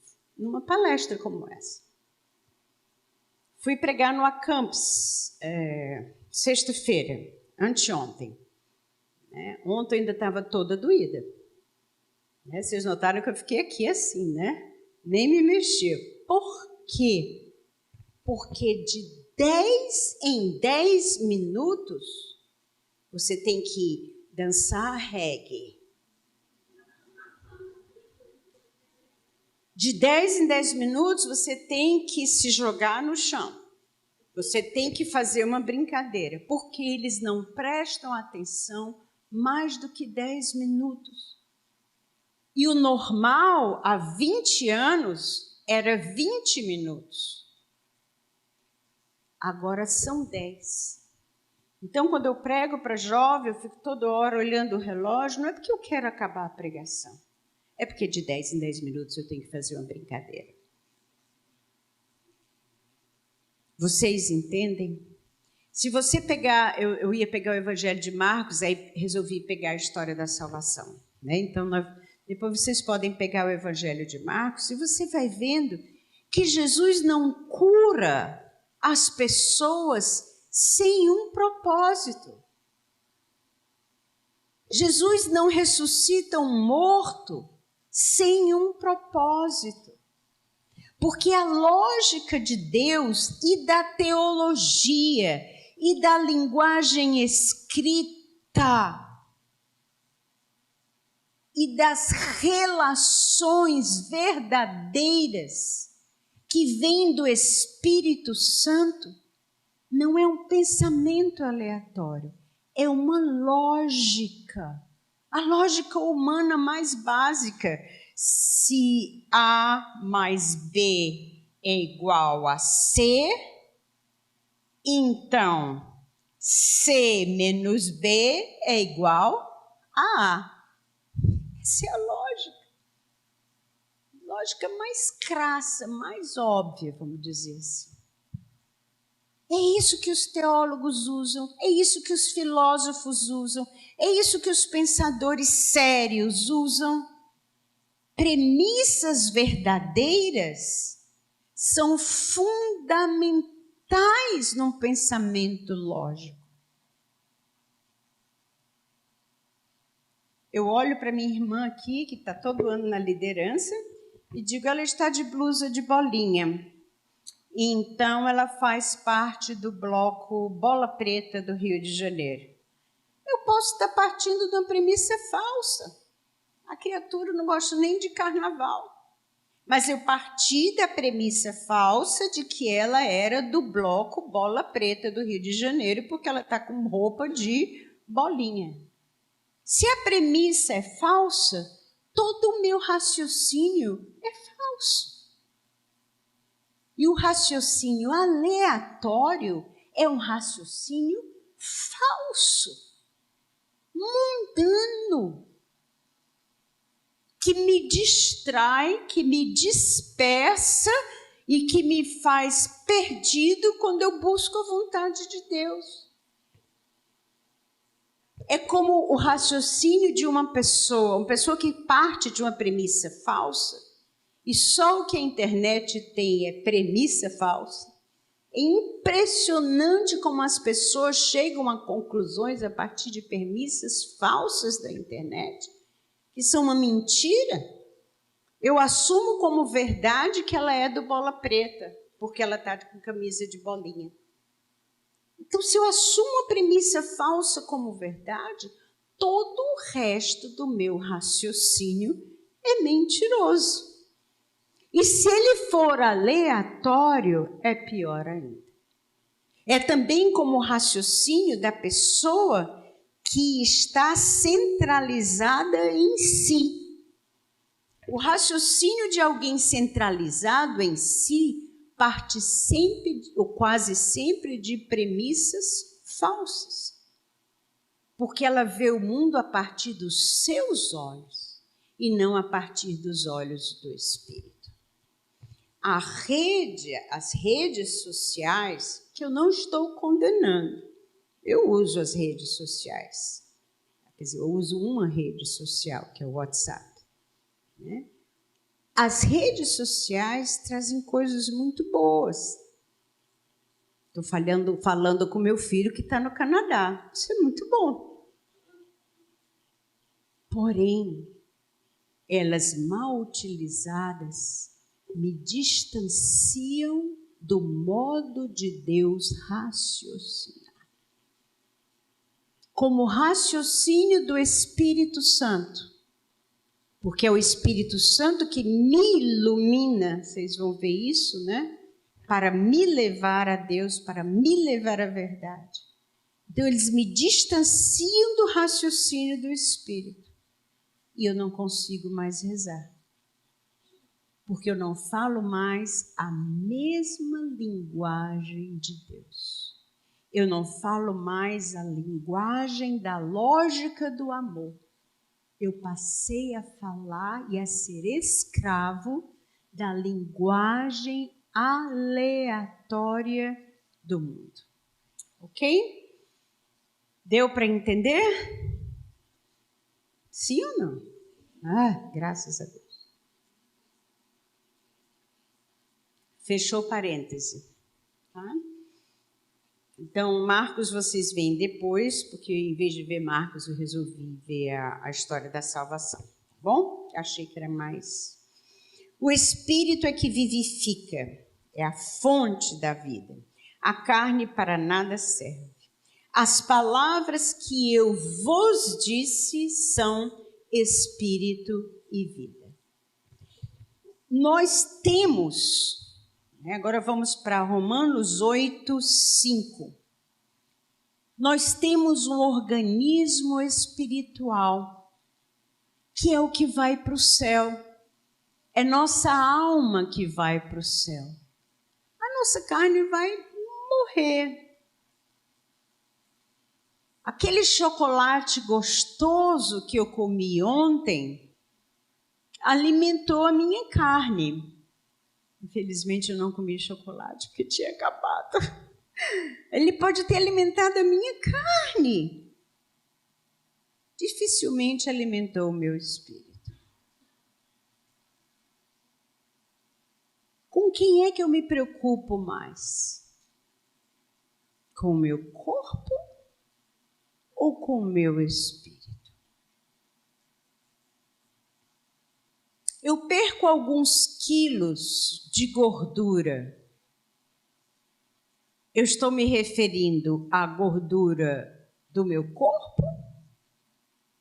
palestra como essa. Fui pregar no Acampus, sexta-feira, anteontem. Né? Ontem eu ainda estava toda doída. Né? Vocês notaram que eu fiquei aqui assim, né? Nem me mexi. Por quê? Porque de 10 em 10 minutos você tem que dançar reggae. De 10 em 10 minutos você tem que se jogar no chão. Você tem que fazer uma brincadeira, porque eles não prestam atenção mais do que 10 minutos. E o normal, há 20 anos, era 20 minutos. Agora são 10. Então, quando eu prego para jovem, eu fico toda hora olhando o relógio, não é porque eu quero acabar a pregação. É porque de 10 em 10 minutos eu tenho que fazer uma brincadeira. Vocês entendem? Se você pegar, eu ia pegar o Evangelho de Marcos, aí resolvi pegar a história da salvação. Né? Então, depois vocês podem pegar o Evangelho de Marcos e você vai vendo que Jesus não cura as pessoas sem um propósito. Jesus não ressuscita um morto sem um propósito. Porque a lógica de Deus e da teologia e da linguagem escrita e das relações verdadeiras que vêm do Espírito Santo não é um pensamento aleatório, é uma lógica. A lógica humana mais básica. Se A mais B é igual a C, então C menos B é igual a A. Essa é a lógica. Lógica mais crassa, mais óbvia, vamos dizer assim. É isso que os teólogos usam, é isso que os filósofos usam, é isso que os pensadores sérios usam. Premissas verdadeiras são fundamentais num pensamento lógico. Eu olho para minha irmã aqui, que está todo ano na liderança, e digo, ela está de blusa de bolinha. Então, ela faz parte do bloco Bola Preta do Rio de Janeiro. Eu posso estar partindo de uma premissa falsa. A criatura não gosta nem de carnaval. Mas eu parti da premissa falsa de que ela era do bloco Bola Preta do Rio de Janeiro, porque ela está com roupa de bolinha. Se a premissa é falsa, todo o meu raciocínio é falso. E o raciocínio aleatório é um raciocínio falso, mundano, que me distrai, que me dispersa e que me faz perdido quando eu busco a vontade de Deus. É como o raciocínio de uma pessoa que parte de uma premissa falsa, e só o que a internet tem é premissa falsa. É impressionante como as pessoas chegam a conclusões a partir de premissas falsas da internet, que são uma mentira. Eu assumo como verdade que ela é do Bola Preta, porque ela está com camisa de bolinha. Então, se eu assumo a premissa falsa como verdade, todo o resto do meu raciocínio é mentiroso. E se ele for aleatório, é pior ainda. É também como o raciocínio da pessoa que está centralizada em si. O raciocínio de alguém centralizado em si parte sempre, ou quase sempre, de premissas falsas. Porque ela vê o mundo a partir dos seus olhos e não a partir dos olhos do Espírito. As redes sociais, que eu não estou condenando, eu uso as redes sociais. Quer dizer, eu uso uma rede social, que é o WhatsApp. Né? As redes sociais trazem coisas muito boas. Estou falando com meu filho que está no Canadá. Isso é muito bom. Porém, elas mal utilizadas me distanciam do modo de Deus raciocinar. Como raciocínio do Espírito Santo. Porque é o Espírito Santo que me ilumina, vocês vão ver isso, né? Para me levar a Deus, para me levar à verdade. Então, eles me distanciam do raciocínio do Espírito. E eu não consigo mais rezar. Porque eu não falo mais a mesma linguagem de Deus. Eu não falo mais a linguagem da lógica do amor. Eu passei a falar e a ser escravo da linguagem aleatória do mundo. Ok? Deu para entender? Sim ou não? Ah, graças a Deus. Fechou parêntese. Tá? Então, Marcos vocês veem depois, porque em vez de ver Marcos, eu resolvi ver a história da salvação. Tá bom? Achei que era mais... O Espírito é que vivifica, é a fonte da vida. A carne para nada serve. As palavras que eu vos disse são Espírito e vida. Nós temos... Agora vamos para Romanos 8, 5. Nós temos um organismo espiritual, que é o que vai para o céu. É nossa alma que vai para o céu. A nossa carne vai morrer. Aquele chocolate gostoso que eu comi ontem alimentou a minha carne. Infelizmente, eu não comi chocolate, porque tinha acabado. Ele pode ter alimentado a minha carne. Dificilmente alimentou o meu espírito. Com quem é que eu me preocupo mais? Com o meu corpo ou com o meu espírito? Eu perco alguns quilos de gordura. Eu estou me referindo à gordura do meu corpo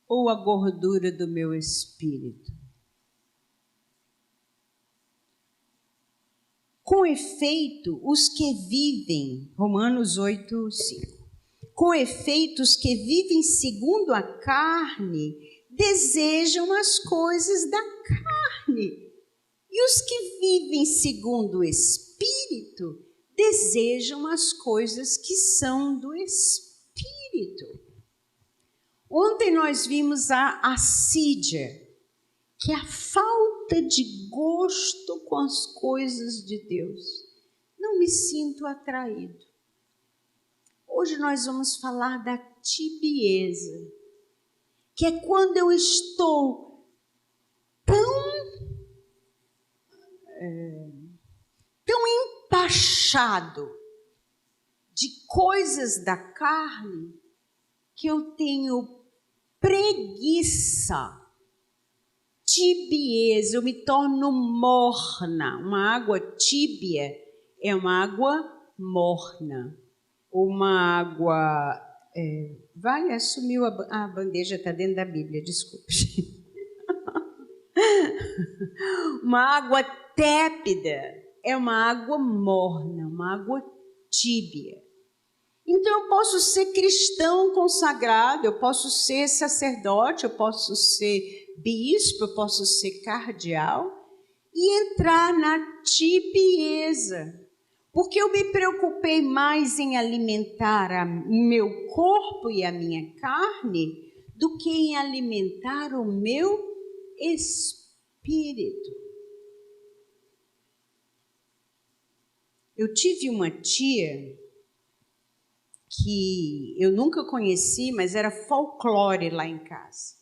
ou à gordura do meu espírito? Com efeito, os que vivem, Romanos 8, 5. Com efeito, os que vivem segundo a carne desejam as coisas da carne. E os que vivem segundo o Espírito desejam as coisas que são do Espírito. Ontem nós vimos a assídia, que é a falta de gosto com as coisas de Deus. Não me sinto atraído. Hoje nós vamos falar da tibieza, que é quando eu estou tão empachado de coisas da carne que eu tenho preguiça, tibieza, eu me torno morna. Uma água tíbia é uma água morna. Uma água... Vale, sumiu a bandeja, está dentro da Bíblia, desculpe. Uma água tépida é uma água morna, uma água tíbia. Então eu posso ser cristão consagrado, eu posso ser sacerdote, eu posso ser bispo, eu posso ser cardeal e entrar na tibieza. Porque eu me preocupei mais em alimentar o meu corpo e a minha carne do que em alimentar o meu espírito. Eu tive uma tia que eu nunca conheci, mas era folclore lá em casa.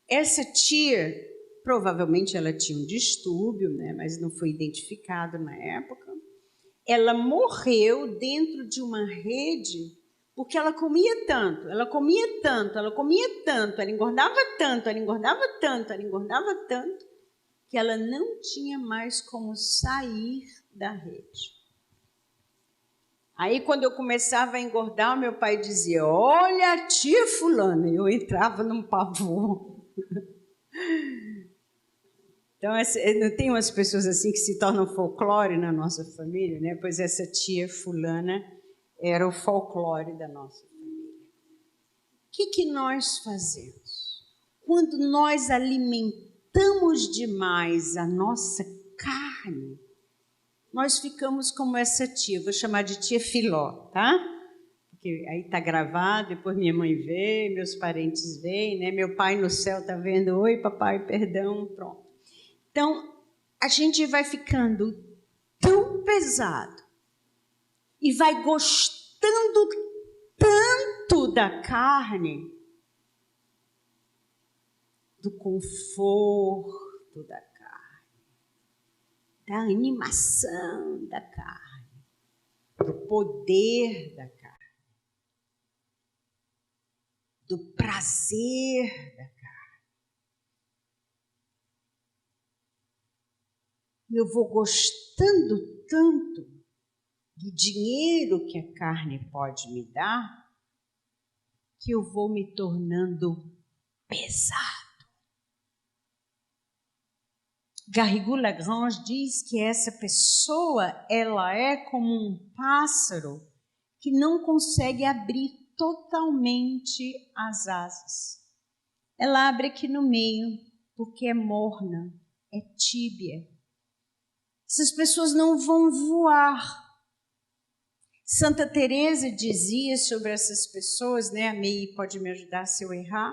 Essa tia, provavelmente ela tinha um distúrbio, né, mas não foi identificado na época. Ela morreu dentro de uma rede porque ela comia tanto, ela comia tanto, ela comia tanto, ela engordava tanto, ela engordava tanto, ela engordava tanto, que ela não tinha mais como sair da rede. Aí, quando eu começava a engordar, meu pai dizia, olha a tia fulana, eu entrava num pavor. Então, não tem umas pessoas assim que se tornam folclore na nossa família, né? Pois essa tia fulana era o folclore da nossa família. O que nós fazemos? Quando nós alimentamos demais a nossa carne, nós ficamos como essa tia, vou chamar de tia Filó, tá? Porque aí está gravado, depois minha mãe vê, meus parentes veem, né? Meu pai no céu está vendo, oi papai, perdão, pronto. Então, a gente vai ficando tão pesado e vai gostando tanto da carne, do conforto da carne, da animação da carne, do poder da carne, do prazer da carne. Eu vou gostando tanto do dinheiro que a carne pode me dar, que eu vou me tornando pesado. Garrigou-Lagrange diz que essa pessoa, ela é como um pássaro que não consegue abrir totalmente as asas. Ela abre aqui no meio, porque é morna, é tíbia. Essas pessoas não vão voar. Santa Teresa dizia sobre essas pessoas, né? A Mei pode me ajudar se eu errar.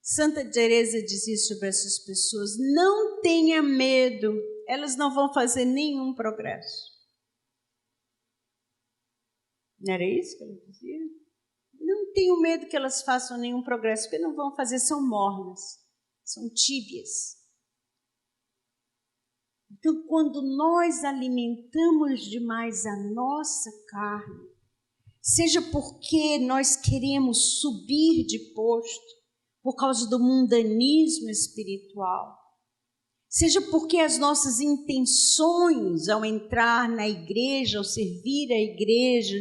Santa Teresa dizia sobre essas pessoas, não tenha medo, elas não vão fazer nenhum progresso. Não era isso que ela dizia? Não tenho medo que elas façam nenhum progresso, porque não vão fazer, são mornas, são tíbias. Então, quando nós alimentamos demais a nossa carne, seja porque nós queremos subir de posto, por causa do mundanismo espiritual, seja porque as nossas intenções ao entrar na igreja, ao servir a igreja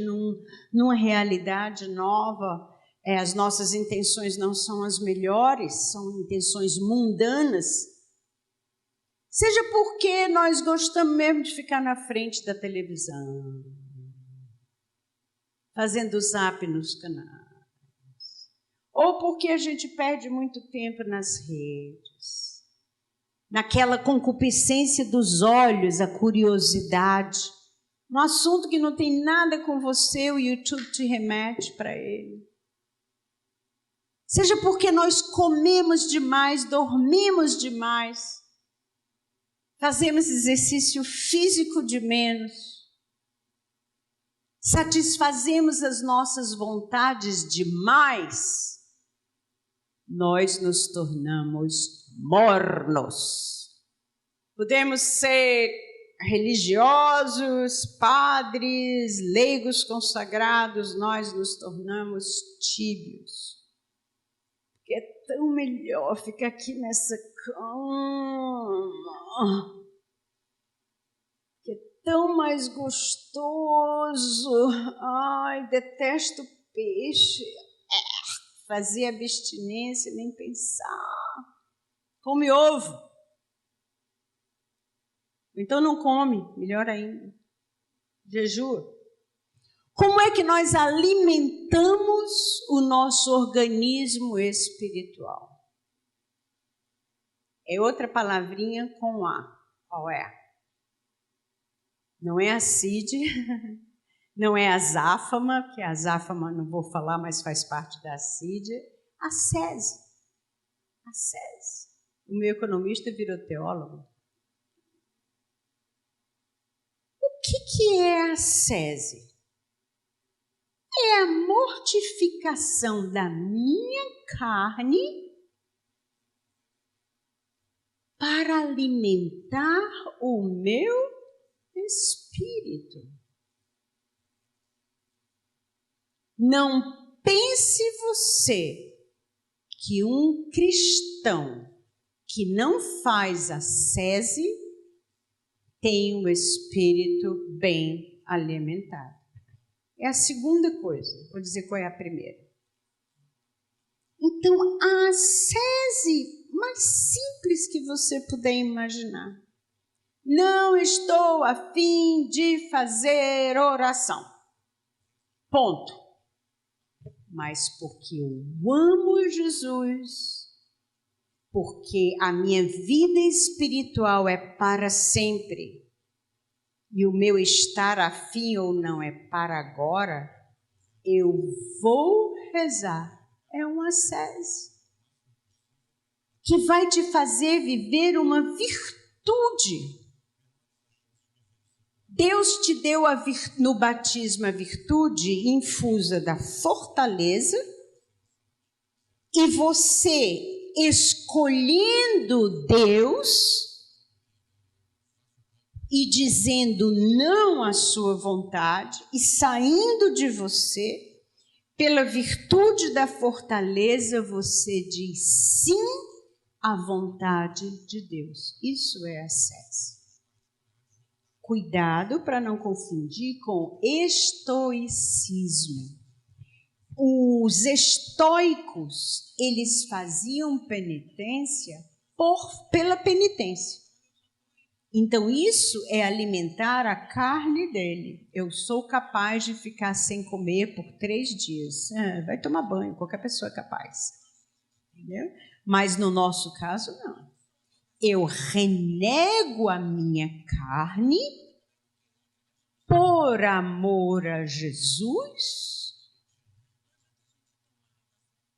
numa realidade nova, as nossas intenções não são as melhores, são intenções mundanas, seja porque nós gostamos mesmo de ficar na frente da televisão, fazendo zap nos canais, ou porque a gente perde muito tempo nas redes, naquela concupiscência dos olhos, a curiosidade, um assunto que não tem nada com você, o YouTube te remete para ele. Seja porque nós comemos demais, dormimos demais, fazemos exercício físico de menos, satisfazemos as nossas vontades demais, nós nos tornamos mornos. Podemos ser religiosos, padres, leigos consagrados, nós nos tornamos tíbios. Porque é tão melhor ficar aqui nessa cama, que é tão mais gostoso. Ai, detesto peixe. Fazer abstinência, nem pensar. Come ovo. Então não come, melhor ainda. Jejua. Como é que nós alimentamos o nosso organismo espiritual? É outra palavrinha com A. Qual é? Não é acide, não é azáfama, porque a azáfama não vou falar, mas faz parte da acídia. Ascese. Ascese. O meu economista virou teólogo. O que é a ascese? É a mortificação da minha carne para alimentar o meu espírito. Não pense você que um cristão que não faz ascese tem um espírito bem alimentado. É a segunda coisa. Vou dizer qual é a primeira. Então, a ascese mais simples que você puder imaginar. Não estou a fim de fazer oração. Ponto. Mas porque eu amo Jesus, porque a minha vida espiritual é para sempre, e o meu estar afim ou não é para agora, eu vou rezar. É um ascese que vai te fazer viver uma virtude. Deus te deu no batismo a virtude infusa da fortaleza, e você, escolhendo Deus e dizendo não à sua vontade e saindo de você, pela virtude da fortaleza, você diz sim à vontade de Deus. Isso é ascese. Cuidado para não confundir com estoicismo. Os estoicos, eles faziam penitência pela penitência. Então, isso é alimentar a carne dele. Eu sou capaz de ficar sem comer por 3 dias. Vai tomar banho, qualquer pessoa é capaz. Entendeu? Mas no nosso caso, não. Eu renego a minha carne por amor a Jesus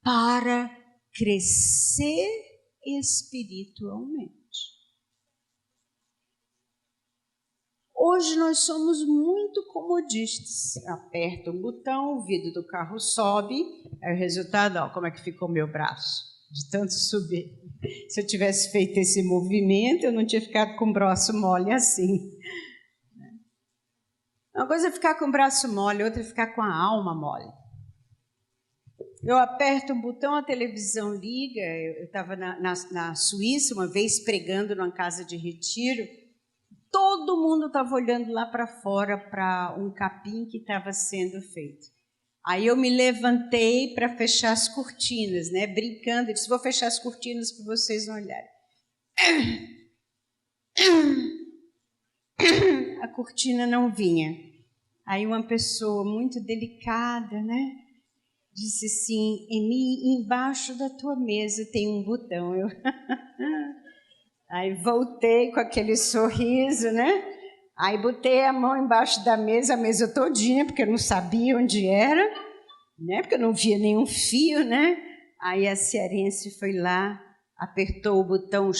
para crescer espiritualmente. Hoje nós somos muito comodistas. Aperta um botão, o vidro do carro sobe, aí o resultado, ó, como é que ficou meu braço? De tanto subir. Se eu tivesse feito esse movimento, eu não tinha ficado com o braço mole assim. Uma coisa é ficar com o braço mole, outra é ficar com a alma mole. Eu aperto um botão, a televisão liga. Eu estava na Suíça uma vez pregando numa casa de retiro. Todo mundo estava olhando lá para fora para um capim que estava sendo feito. Aí eu me levantei para fechar as cortinas, né? Brincando, eu disse, vou fechar as cortinas para vocês não olharem. A cortina não vinha. Aí uma pessoa muito delicada, né? Disse assim, embaixo da tua mesa tem um botão. Eu... Aí voltei com aquele sorriso, né? Aí botei a mão embaixo da mesa, a mesa todinha, porque eu não sabia onde era, né? Porque eu não via nenhum fio, né? Aí a cearense foi lá, apertou o botão,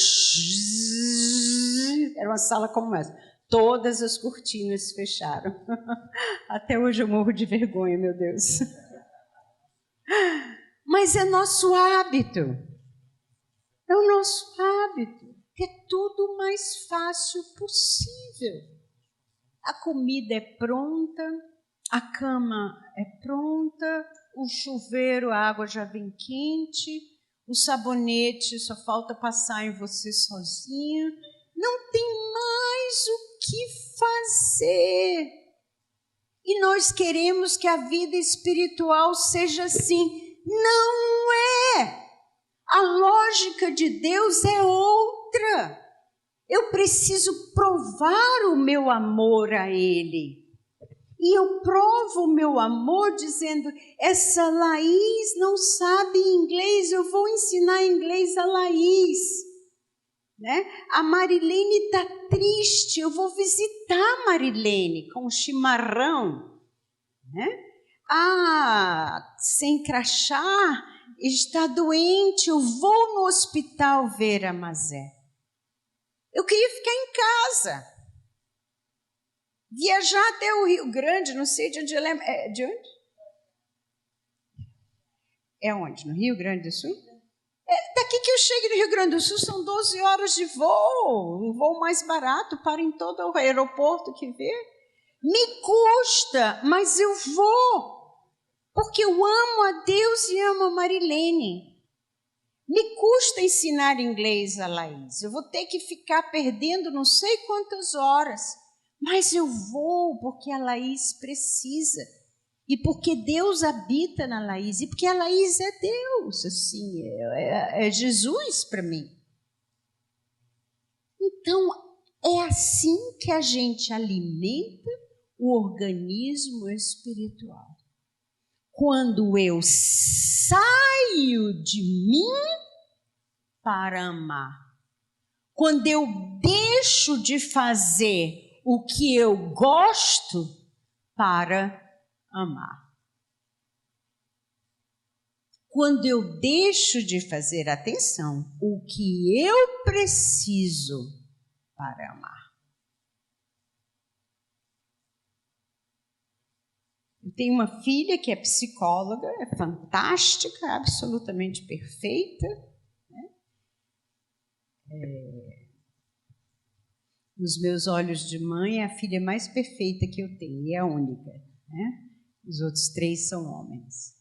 era uma sala como essa. Todas as cortinas fecharam. Até hoje eu morro de vergonha, meu Deus. Mas é nosso hábito. É o nosso hábito. Que é tudo o mais fácil possível. A comida é pronta, a cama é pronta, o chuveiro, a água já vem quente, o sabonete só falta passar em você sozinho. Não tem mais o que fazer. E nós queremos que a vida espiritual seja assim. Não é. A lógica de Deus é outra. Eu preciso provar o meu amor a Ele. E eu provo o meu amor dizendo, essa Laís não sabe inglês, eu vou ensinar inglês a Laís. Né? A Marilene está triste, eu vou visitar a Marilene com um chimarrão. Né? Sem crachá, está doente, eu vou no hospital ver a Mazé. Eu queria ficar em casa. Viajar até o Rio Grande, não sei de onde ela é. De onde? É onde? No Rio Grande do Sul? Daqui que eu chego no Rio Grande do Sul são 12 horas de voo. Um voo mais barato, para em todo o aeroporto que vê. Me custa, mas eu vou. Porque eu amo a Deus e amo a Marilene. Me custa ensinar inglês a Laís. Eu vou ter que ficar perdendo não sei quantas horas. Mas eu vou porque a Laís precisa. E porque Deus habita na Laís. E porque a Laís é Deus. Assim, é Jesus para mim. Então, é assim que a gente alimenta o organismo espiritual. Quando eu saio de mim para amar. Quando eu deixo de fazer o que eu gosto para amar. Quando eu deixo de fazer, atenção, o que eu preciso para amar. Eu tenho uma filha que é psicóloga, é fantástica, absolutamente perfeita. Nos meus olhos de mãe, é a filha mais perfeita que eu tenho, e é a única. Né? Os outros 3 são homens.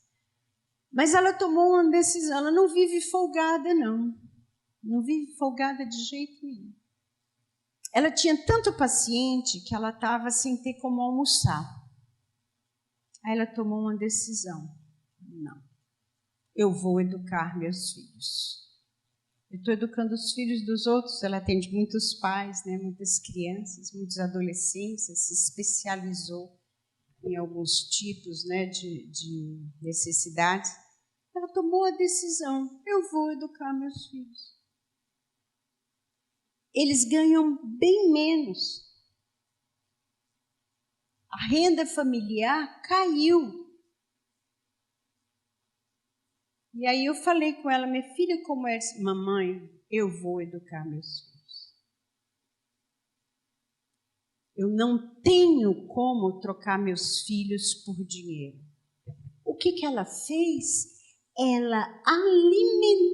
Mas ela tomou uma decisão, ela não vive folgada, não. Não vive folgada de jeito nenhum. Ela tinha tanto paciente que ela estava sem ter como almoçar. Aí ela tomou uma decisão. Não, eu vou educar meus filhos. Eu estou educando os filhos dos outros, ela atende muitos pais, né, muitas crianças, muitos adolescentes, se especializou em alguns tipos, né, de necessidades. Ela tomou a decisão, eu vou educar meus filhos. Eles ganham bem menos. A renda familiar caiu. E aí eu falei com ela, minha filha, como é? Mamãe, eu vou educar meus filhos. Eu não tenho como trocar meus filhos por dinheiro. O que ela fez? Ela alimentou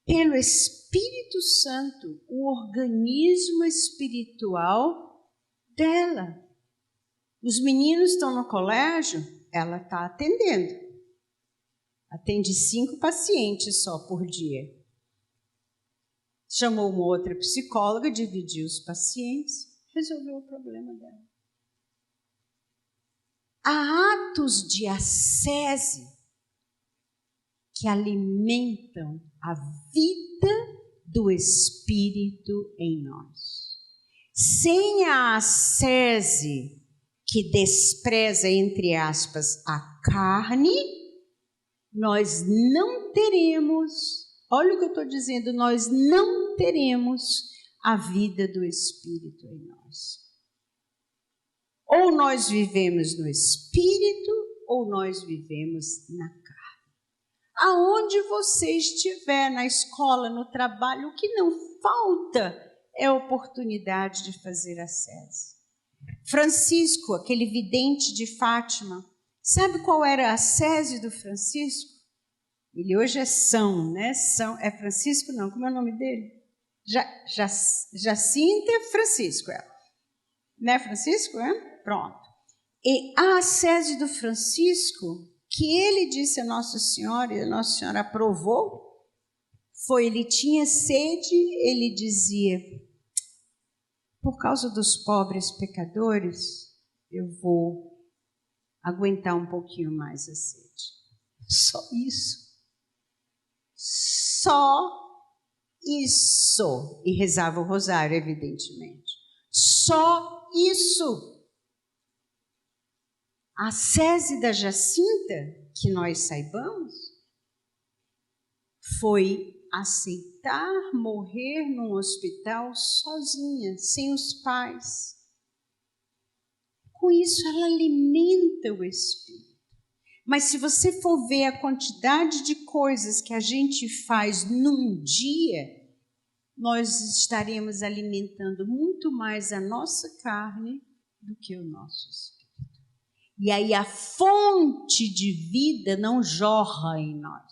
pelo Espírito Santo o organismo espiritual dela. Os meninos estão no colégio, ela está atendendo. Atende 5 pacientes só por dia. Chamou uma outra psicóloga, dividiu os pacientes, resolveu o problema dela. Há atos de ascese que alimentam a vida do Espírito em nós. Sem a ascese que despreza, entre aspas, a carne, nós não teremos, olha o que eu estou dizendo, nós não teremos a vida do Espírito em nós. Ou nós vivemos no Espírito, ou nós vivemos na carne. Aonde você estiver, na escola, no trabalho, o que não falta é a oportunidade de fazer ascese. Francisco, aquele vidente de Fátima, sabe qual era a ascese do Francisco? Ele hoje é São, né? São, é Francisco não, como é o nome dele? Jacinta Francisco, né, Francisco? Pronto. E a ascese do Francisco, que ele disse a Nossa Senhora, e a Nossa Senhora aprovou, foi, ele tinha sede, ele dizia, por causa dos pobres pecadores, eu vou aguentar um pouquinho mais a sede. Só isso. Só isso. E rezava o rosário, evidentemente. Só isso. A ascese da Jacinta, que nós saibamos, foi aceitar morrer num hospital sozinha, sem os pais. Com isso, ela alimenta o espírito. Mas se você for ver a quantidade de coisas que a gente faz num dia, nós estaremos alimentando muito mais a nossa carne do que o nosso espírito. E aí a fonte de vida não jorra em nós.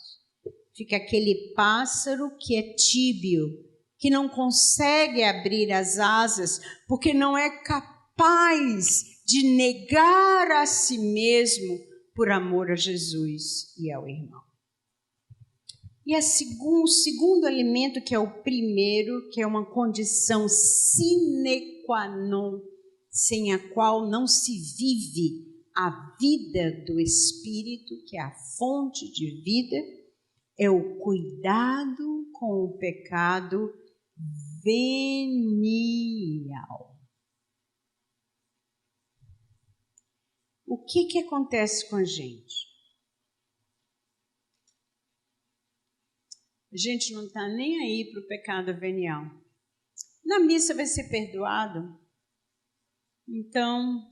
Fica aquele pássaro que é tíbio, que não consegue abrir as asas, porque não é capaz de negar a si mesmo por amor a Jesus e ao irmão. E o segundo alimento, que é o primeiro, que é uma condição sine qua non, sem a qual não se vive a vida do Espírito, que é a fonte de vida, é o cuidado com o pecado venial. O que acontece com a gente? A gente não está nem aí para o pecado venial. Na missa vai ser perdoado. Então,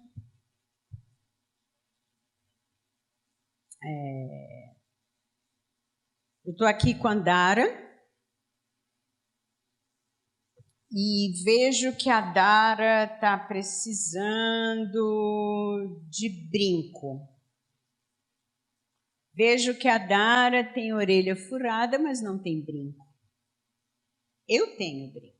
eu estou aqui com a Dara e vejo que a Dara está precisando de brinco. Vejo que a Dara tem orelha furada, mas não tem brinco. Eu tenho brinco.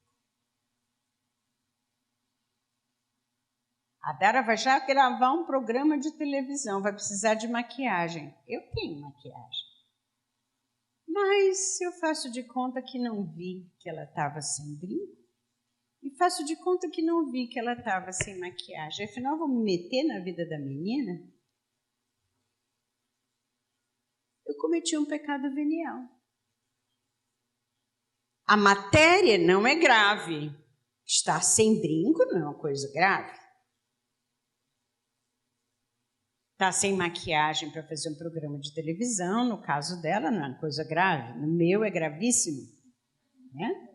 A Dara vai já gravar um programa de televisão, vai precisar de maquiagem. Eu tenho maquiagem. Mas eu faço de conta que não vi que ela estava sem brinco e faço de conta que não vi que ela estava sem maquiagem. Afinal, vou me meter na vida da menina? Eu cometi um pecado venial. A matéria não é grave. Estar sem brinco não é uma coisa grave. Estar sem maquiagem para fazer um programa de televisão, no caso dela, não é uma coisa grave. No meu é gravíssimo, né?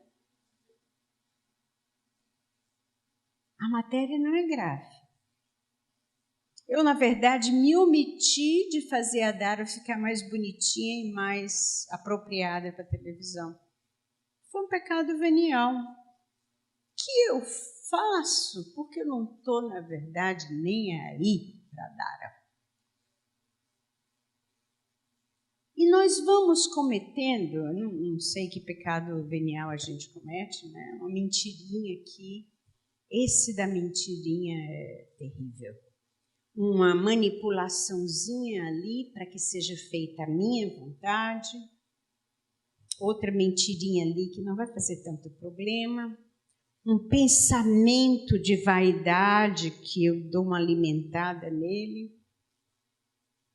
A matéria não é grave. Eu, na verdade, me omiti de fazer a Dara ficar mais bonitinha e mais apropriada para a televisão. Foi um pecado venial que eu faço porque eu não estou, na verdade, nem aí para a Dara. E nós vamos cometendo, eu não sei que pecado venial a gente comete, né? Uma mentirinha aqui. Esse da mentirinha é terrível. Uma manipulaçãozinha ali para que seja feita a minha vontade. Outra mentirinha ali que não vai fazer tanto problema. Um pensamento de vaidade que eu dou uma alimentada nele.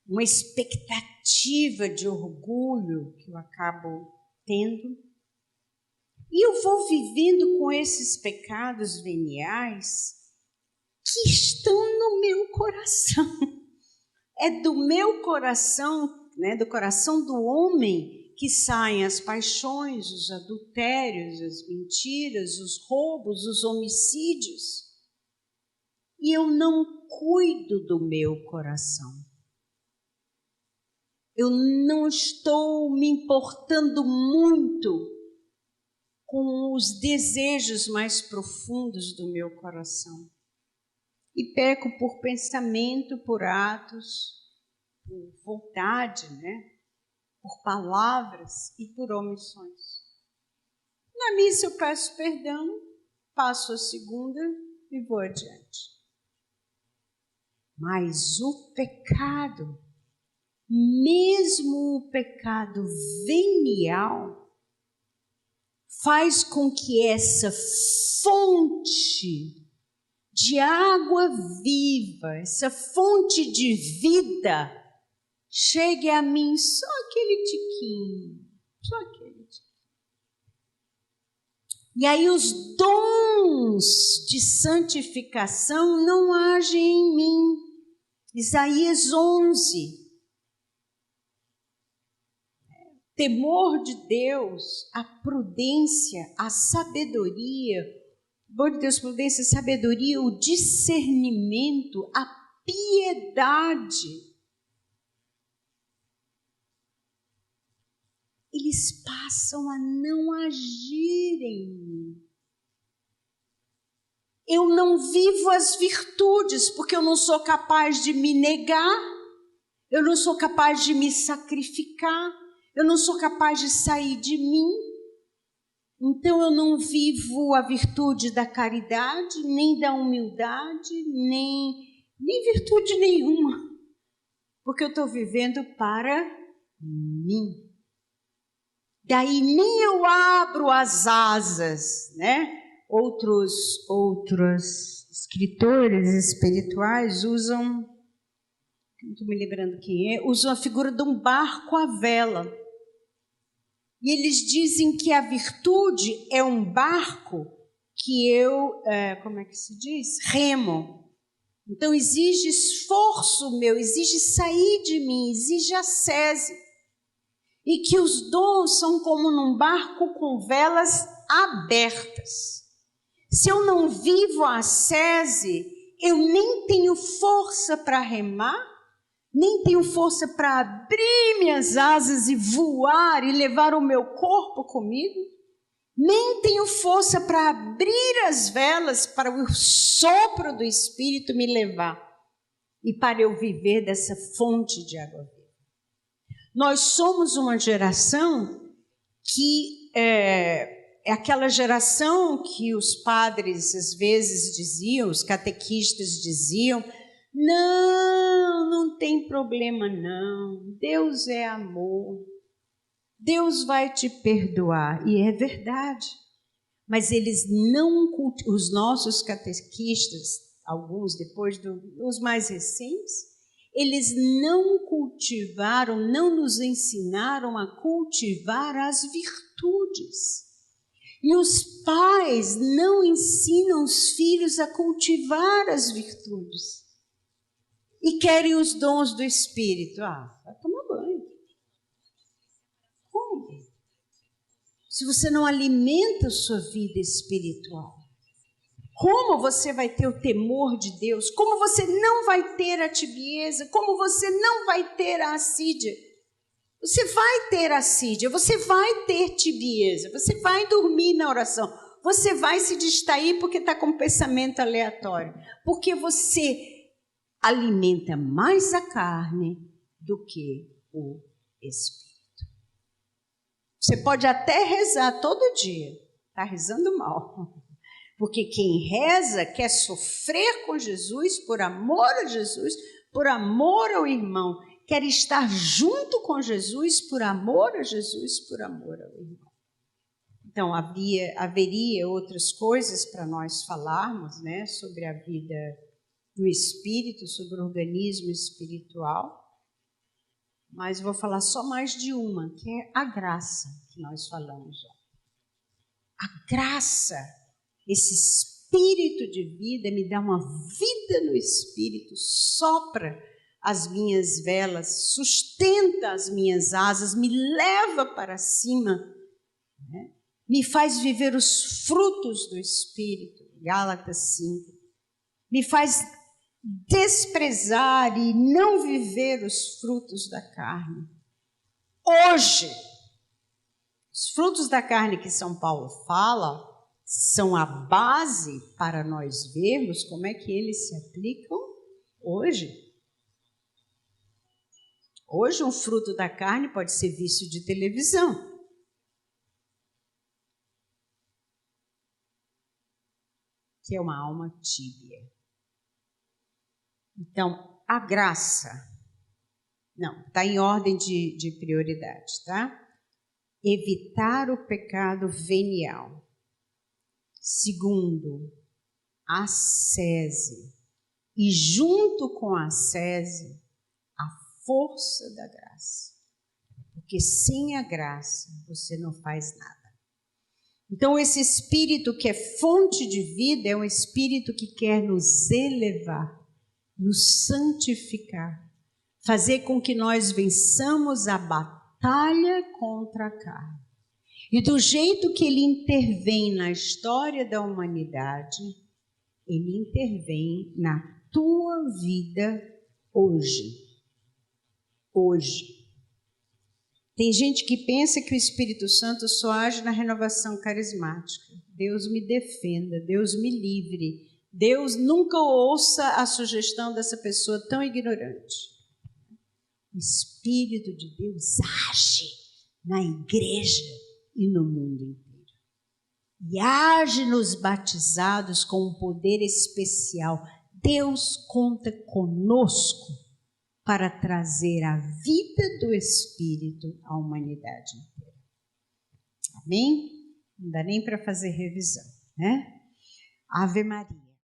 Uma expectativa de orgulho que eu acabo tendo. E eu vou vivendo com esses pecados veniais que estão no meu coração. É do meu coração, né, do coração do homem, que saem as paixões, os adultérios, as mentiras, os roubos, os homicídios. E eu não cuido do meu coração. eu não estou me importando muito com os desejos mais profundos do meu coração. E peco por pensamento, por atos, por vontade, né? Por palavras e por omissões. Na missa eu peço perdão, passo a segunda e vou adiante. Mas o pecado, mesmo o pecado venial, faz com que essa fonte de água viva, essa fonte de vida, chegue a mim só aquele tiquinho, só aquele tiquinho. E aí os dons de santificação não agem em mim. Isaías 11. Temor de Deus, a prudência, a sabedoria, temor de Deus, prudência, sabedoria, o discernimento, a piedade. Eles passam a não agir em mim. Eu não vivo as virtudes, porque eu não sou capaz de me negar, eu não sou capaz de me sacrificar, eu não sou capaz de sair de mim. Então eu não vivo a virtude da caridade, nem da humildade, nem virtude nenhuma, porque eu estou vivendo para mim. Daí nem eu abro as asas, né? Outros escritores espirituais usam, não estou me lembrando quem é, usam a figura de um barco à vela. E eles dizem que a virtude é um barco que eu, como é que se diz? Remo. Então exige esforço meu, exige sair de mim, exige ascese. E que os dons são como num barco com velas abertas. Se eu não vivo a ascese, eu nem tenho força para remar, nem tenho força para abrir minhas asas e voar e levar o meu corpo comigo, nem tenho força para abrir as velas para o sopro do Espírito me levar e para eu viver dessa fonte de água viva. Nós somos uma geração que é aquela geração que os padres às vezes diziam, os catequistas diziam, não tem problema não, Deus é amor, Deus vai te perdoar, e é verdade, mas eles não, os nossos catequistas, alguns depois os mais recentes, eles não cultivaram, não nos ensinaram a cultivar as virtudes. E os pais não ensinam os filhos a cultivar as virtudes. E querem os dons do Espírito. Vai tomar banho. Como? Se você não alimenta a sua vida espiritual. Como você vai ter o temor de Deus? Como você não vai ter a tibieza? Como você não vai ter a assídia? Você vai ter assídia, você vai ter tibieza, você vai dormir na oração, você vai se distrair porque está com um pensamento aleatório, porque você alimenta mais a carne do que o Espírito. Você pode até rezar todo dia, está rezando mal. Porque quem reza quer sofrer com Jesus, por amor a Jesus, por amor ao irmão. Quer estar junto com Jesus, por amor a Jesus, por amor ao irmão. Então, haveria outras coisas para nós falarmos, né, sobre a vida do Espírito, sobre o organismo espiritual. Mas vou falar só mais de uma, que é a graça que nós falamos. A graça. Esse espírito de vida me dá uma vida no espírito, sopra as minhas velas, sustenta as minhas asas, me leva para cima, né? Me faz viver os frutos do espírito, Gálatas 5. Me faz desprezar e não viver os frutos da carne. hoje. Os frutos da carne que São Paulo fala são a base para nós vermos como é que eles se aplicam hoje. Hoje, um fruto da carne pode ser vício de televisão. Que é uma alma tíbia. Então, a graça. Não, está em ordem de prioridade, tá? Evitar o pecado venial. Segundo, ascese. E junto com a ascese, a força da graça. Porque sem a graça, você não faz nada. Então, esse espírito que é fonte de vida é um espírito que quer nos elevar, nos santificar, fazer com que nós vençamos a batalha contra a carne. E do jeito que ele intervém na história da humanidade, ele intervém na tua vida hoje. Hoje. Tem gente que pensa que o Espírito Santo só age na renovação carismática. Deus me defenda, Deus me livre. Deus nunca ouça a sugestão dessa pessoa tão ignorante. O Espírito de Deus age na igreja e no mundo inteiro. E age nos batizados com um poder especial. Deus conta conosco para trazer a vida do Espírito à humanidade inteira. Amém? Não dá nem para fazer revisão, né? Ave Maria.